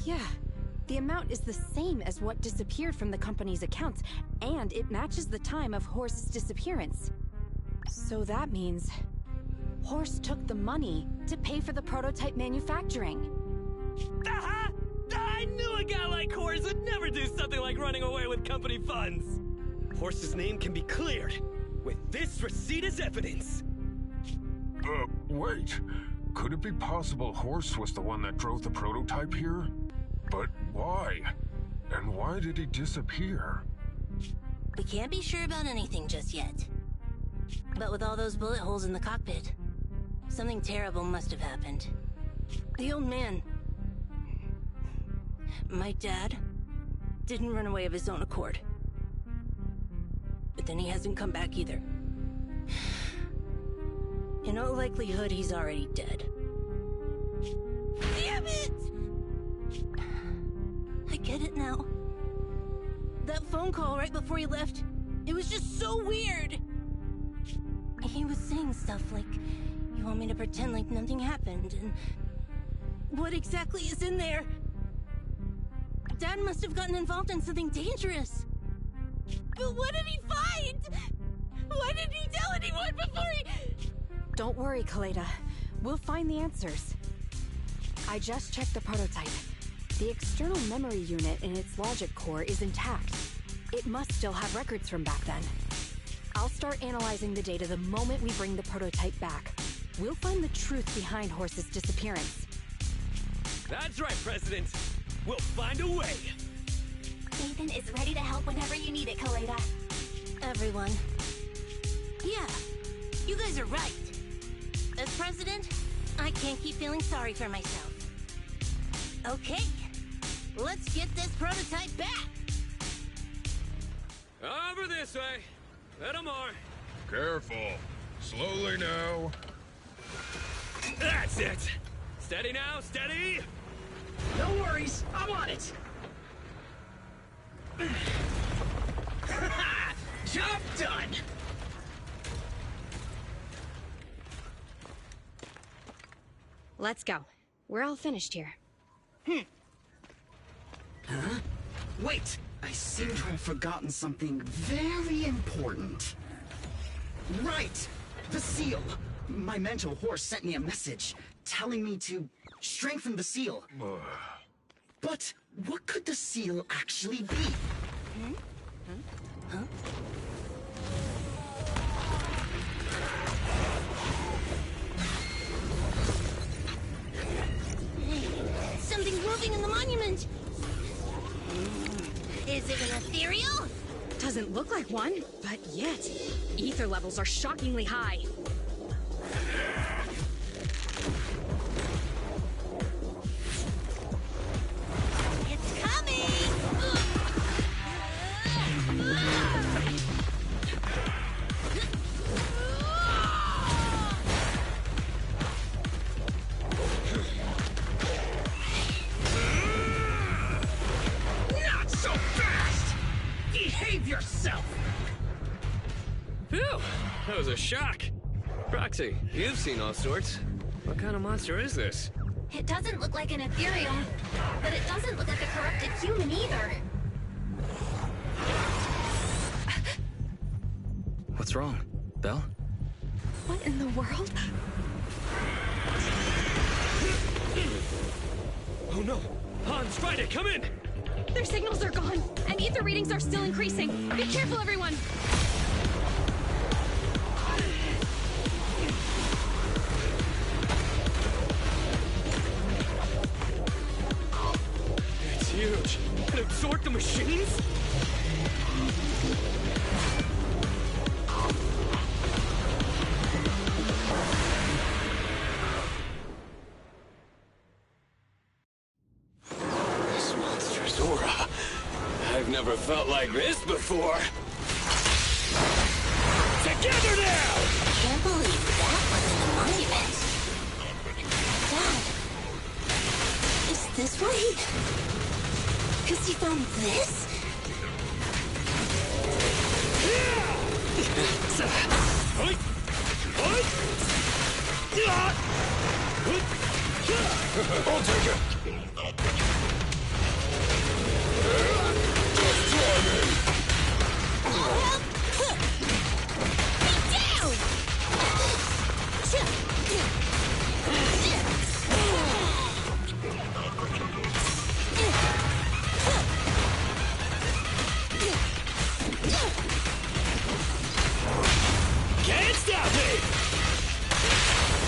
Yeah. The amount is the same as what disappeared from the company's accounts, and it matches the time of Horse's disappearance. So that means... Horse took the money to pay for the prototype manufacturing. Aha! I knew a guy like Horse would never do something like running away with company funds! Horse's name can be cleared, with this receipt as evidence. Wait. Could it be possible Horse was the one that drove the prototype here? But why? And why did he disappear? We can't be sure about anything just yet. But with all those bullet holes in the cockpit, something terrible must have happened. The old man... My dad didn't run away of his own accord. But then he hasn't come back either. In all likelihood, he's already dead. Damn it! I get it now. That phone call right before he left, it was just so weird. He was saying stuff like, you want me to pretend like nothing happened, What exactly is in there? Dad must have gotten involved in something dangerous. But what did he find? Why didn't he tell anyone before he... Don't worry, Kaleda. We'll find the answers. I just checked the prototype. The external memory unit in its logic core is intact. It must still have records from back then. I'll start analyzing the data the moment we bring the prototype back. We'll find the truth behind Horse's disappearance. That's right, President. We'll find a way. Nathan is ready to help whenever you need it, Kaleda. Everyone. Yeah, you guys are right. As president, I can't keep feeling sorry for myself. Okay, let's get this prototype back. Over this way. Little more. Careful. Slowly now. That's it. Steady now, steady. No worries, I'm on it. Job done. Let's go. We're all finished here. Huh? Wait! I seem to have forgotten something very important. Right! The seal! My mentor Horse sent me a message, telling me to strengthen the seal. But what could the seal actually be? Huh? Something's moving in the monument! Is it an ethereal? Doesn't look like one, but yet, ether levels are shockingly high. It's coming! Not so fast! Behave yourself! Phew! That was a shock. Roxy, you've seen all sorts. What kind of monster is this? It doesn't look like an ethereal, but it doesn't look like a corrupted human either. What's wrong? Belle? What in the world? Oh no! Hans, Friday, come in! Their signals are gone, and ether readings are still increasing. Be careful, everyone! It's huge. It absorbed the machines? This monster's aura. I've never felt like this before. Together now! Can't believe that was in the monument. Dad, is this why he... 'Cause he found this? I'll take it. Just timing. Can't stop me!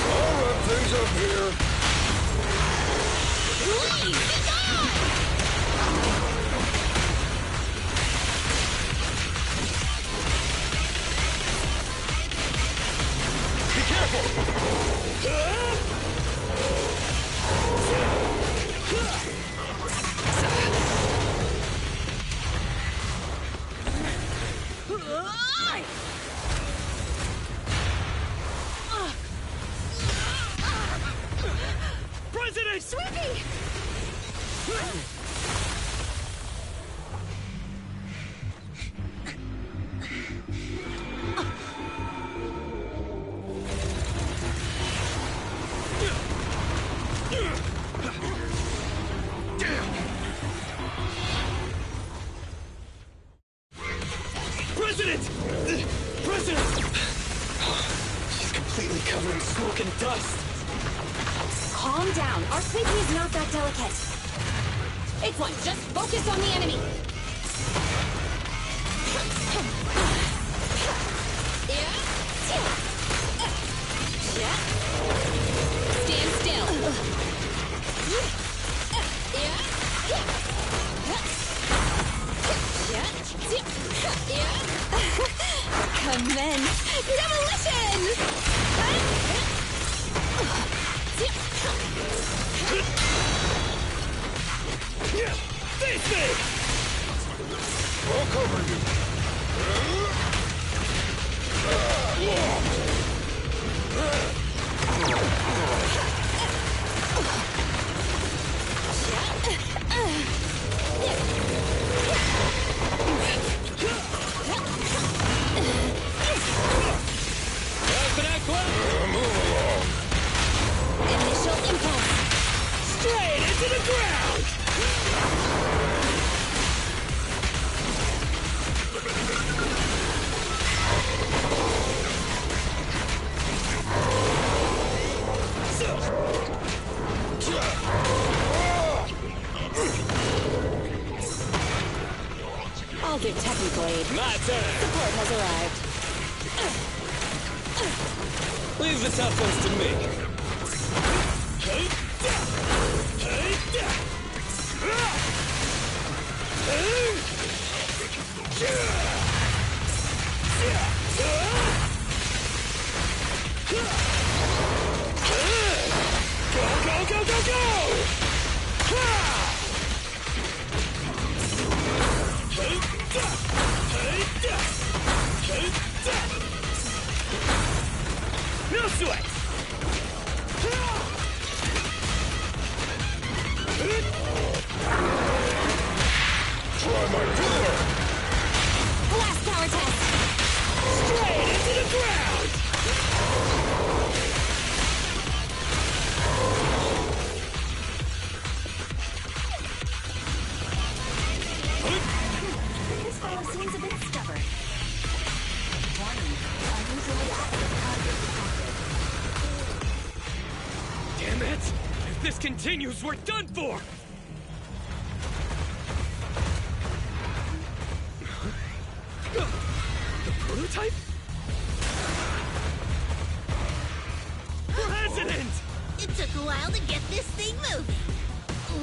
I'll wrap things up here. Leave! Be gone! Be careful! President! Sweepy! President! President! She's completely covered in smoke and dust. Calm down. Our Sweet Pea is not that delicate. It's one. Just focus on the enemy. Stand still. Commence demolition! Face me! I'll cover you. Move along. Initial impulse. Straight into the ground! I'll do technical aid. My turn! Support has arrived. Leave the tough ones to me. Go, go, go, go, go! No sweat! Try my pillar! Blast power test! Straight into the ground! This fellow seems a bit stubborn. Warning, unusually active target detected. Damn it! If this continues, we're done for! The prototype? President! It took a while to get this thing moving.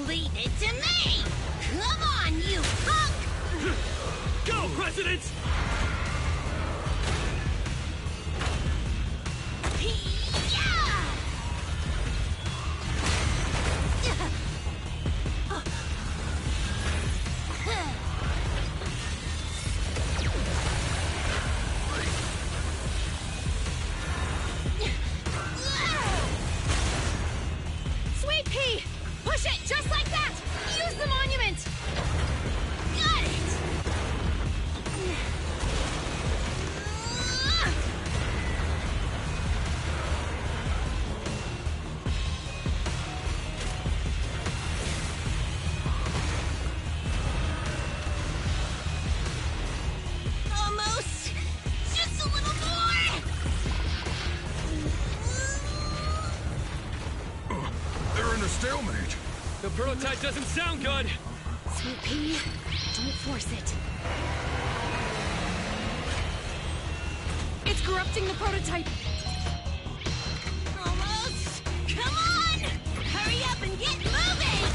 Leave it to me! Come on, you punk! Go, President! Sweet Pea! Push it just like that! Use the monument! Got it! Almost! Just a little more! They're in a stalemate. The prototype doesn't sound good! Sweet Pea, don't force it. It's corrupting the prototype! Almost! Come on! Hurry up and get moving!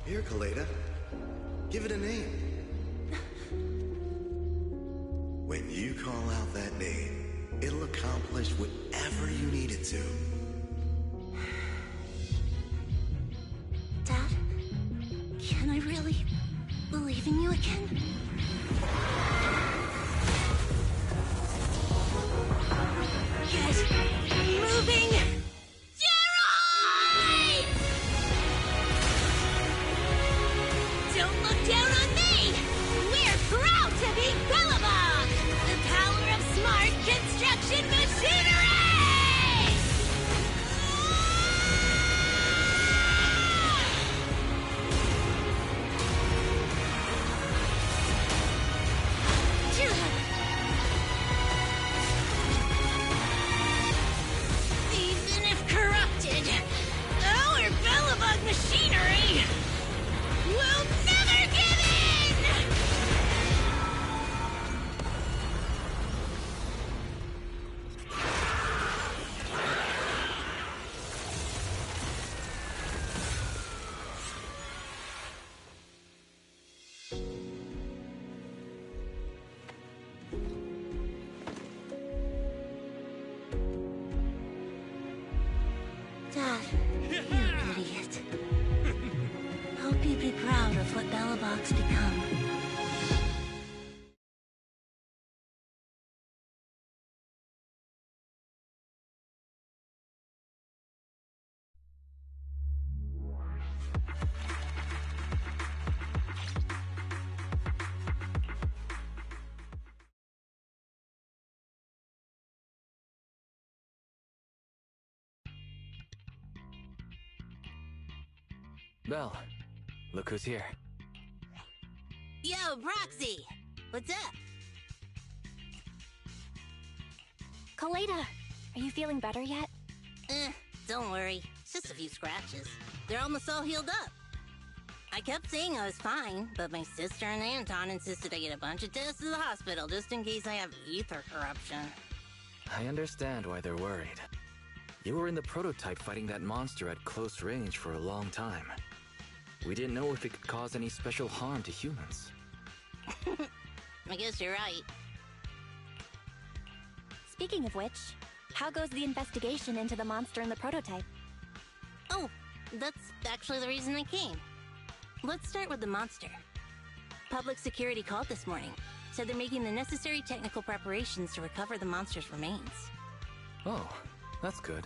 Here, Kaleda. Give it a name. When you call out that name, it'll accomplish whatever you need it to. Dad, can I really believe in you again? Get moving! Jerry! Don't look down on me! We're proud to be Belobog! The power of smart construction machinery! you'd be proud of what Belobog's become. Belle, look who's here. Yo, Proxy! What's up? Kaleda, are you feeling better yet? Don't worry. It's just a few scratches. They're almost all healed up. I kept saying I was fine, but my sister and Anton insisted I get a bunch of tests at the hospital just in case I have ether corruption. I understand why they're worried. You were in the prototype fighting that monster at close range for a long time. We didn't know if it could cause any special harm to humans. I guess you're right. Speaking of which, how goes the investigation into the monster in the prototype? Oh, that's actually the reason I came. Let's start with the monster. Public security called this morning. Said they're making the necessary technical preparations to recover the monster's remains. Oh, that's good.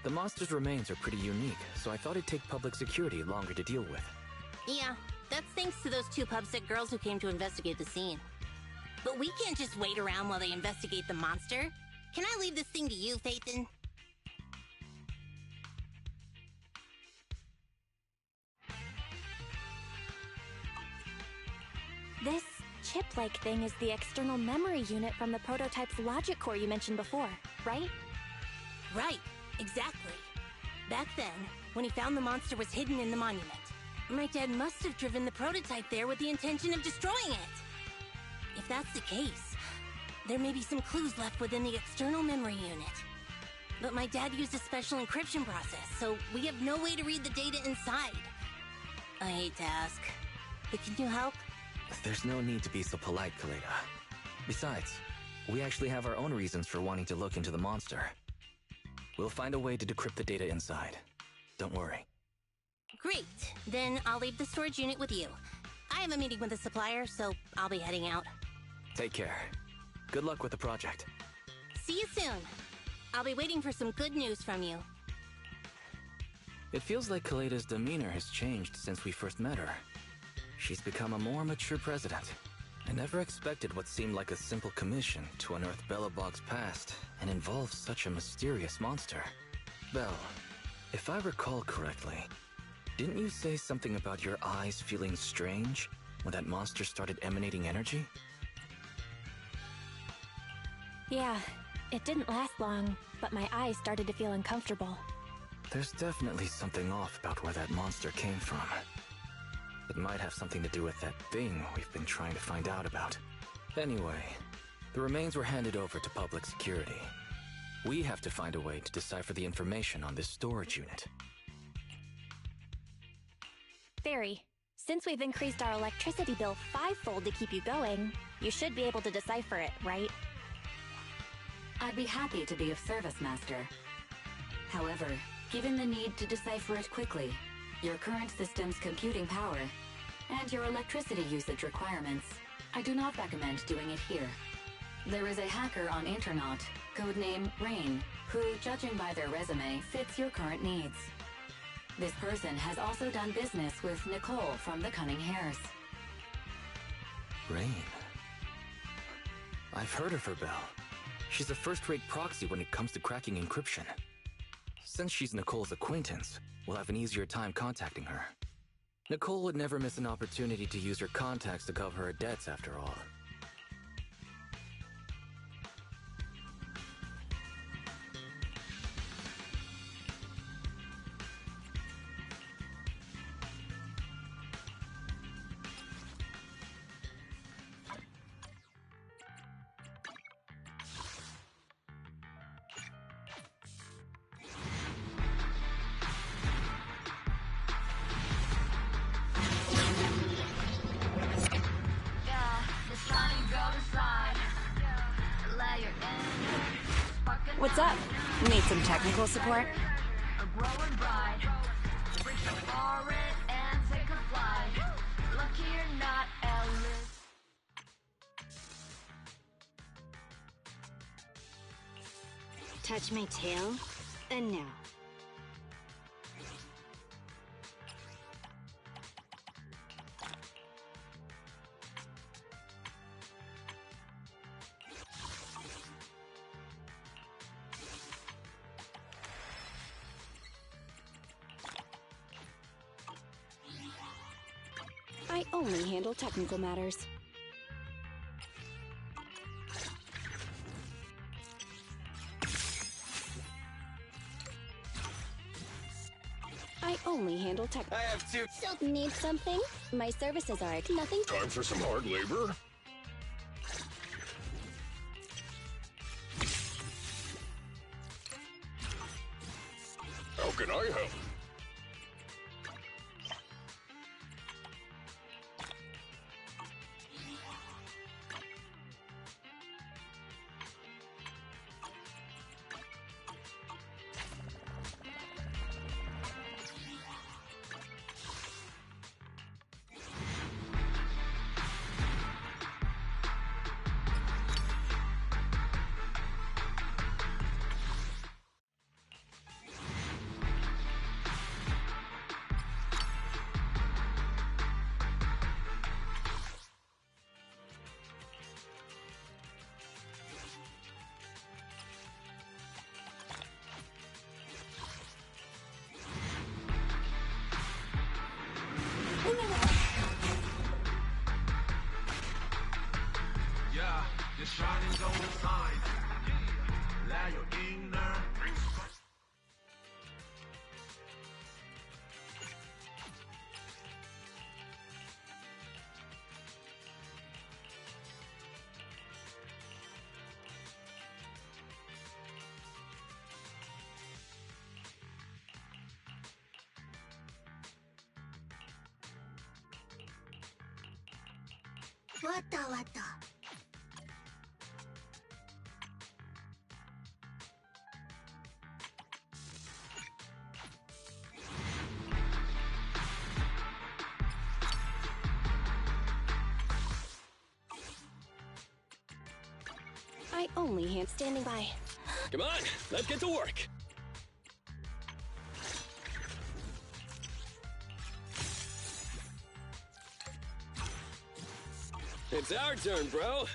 The monster's remains are pretty unique, so I thought it'd take public security longer to deal with. Yeah, that's thanks to those two pubsec girls who came to investigate the scene. But we can't just wait around while they investigate the monster. Can I leave this thing to you, Phaethon? This chip-like thing is the external memory unit from the prototype's logic core you mentioned before, right? Right, exactly. Back then, when he found the monster was hidden in the monument, my dad must have driven the prototype there with the intention of destroying it. If that's the case, there may be some clues left within the external memory unit. But my dad used a special encryption process, so we have no way to read the data inside. I hate to ask, but can you help? There's no need to be so polite, Kaleda. Besides, we actually have our own reasons for wanting to look into the monster. We'll find a way to decrypt the data inside. Don't worry. Great. Then I'll leave the storage unit with you. I have a meeting with the supplier, so I'll be heading out. Take care. Good luck with the project. See you soon. I'll be waiting for some good news from you. It feels like Kaleda's demeanor has changed since we first met her. She's become a more mature president. I never expected what seemed like a simple commission to unearth Belobog's past and involve such a mysterious monster. Belle, if I recall correctly, didn't you say something about your eyes feeling strange when that monster started emanating energy? Yeah, it didn't last long, but my eyes started to feel uncomfortable. There's definitely something off about where that monster came from. It might have something to do with that thing we've been trying to find out about. Anyway, the remains were handed over to public security. We have to find a way to decipher the information on this storage unit. Fairy, since we've increased our electricity bill 5-fold to keep you going, you should be able to decipher it, right? I'd be happy to be of service, Master. However, given the need to decipher it quickly, your current system's computing power, and your electricity usage requirements, I do not recommend doing it here. There is a hacker on Internaut, codename Rain, who, judging by their resume, fits your current needs. This person has also done business with Nicole from the Cunning Hares. Rain. I've heard of her, Belle. She's a first-rate proxy when it comes to cracking encryption. Since she's Nicole's acquaintance, we'll have an easier time contacting her. Nicole would never miss an opportunity to use her contacts to cover her debts, after all. What's up? Need some technical support? Touch my tail? No. I only handle technical matters. I only handle tech. I have two. So, need something? My services are nothing. Time for some hard labor? How can I help? Yeah, the shining golden sign. Allow your inner Wata wata. I only hand standing by. Come on, let's get to work. It's our turn, bro.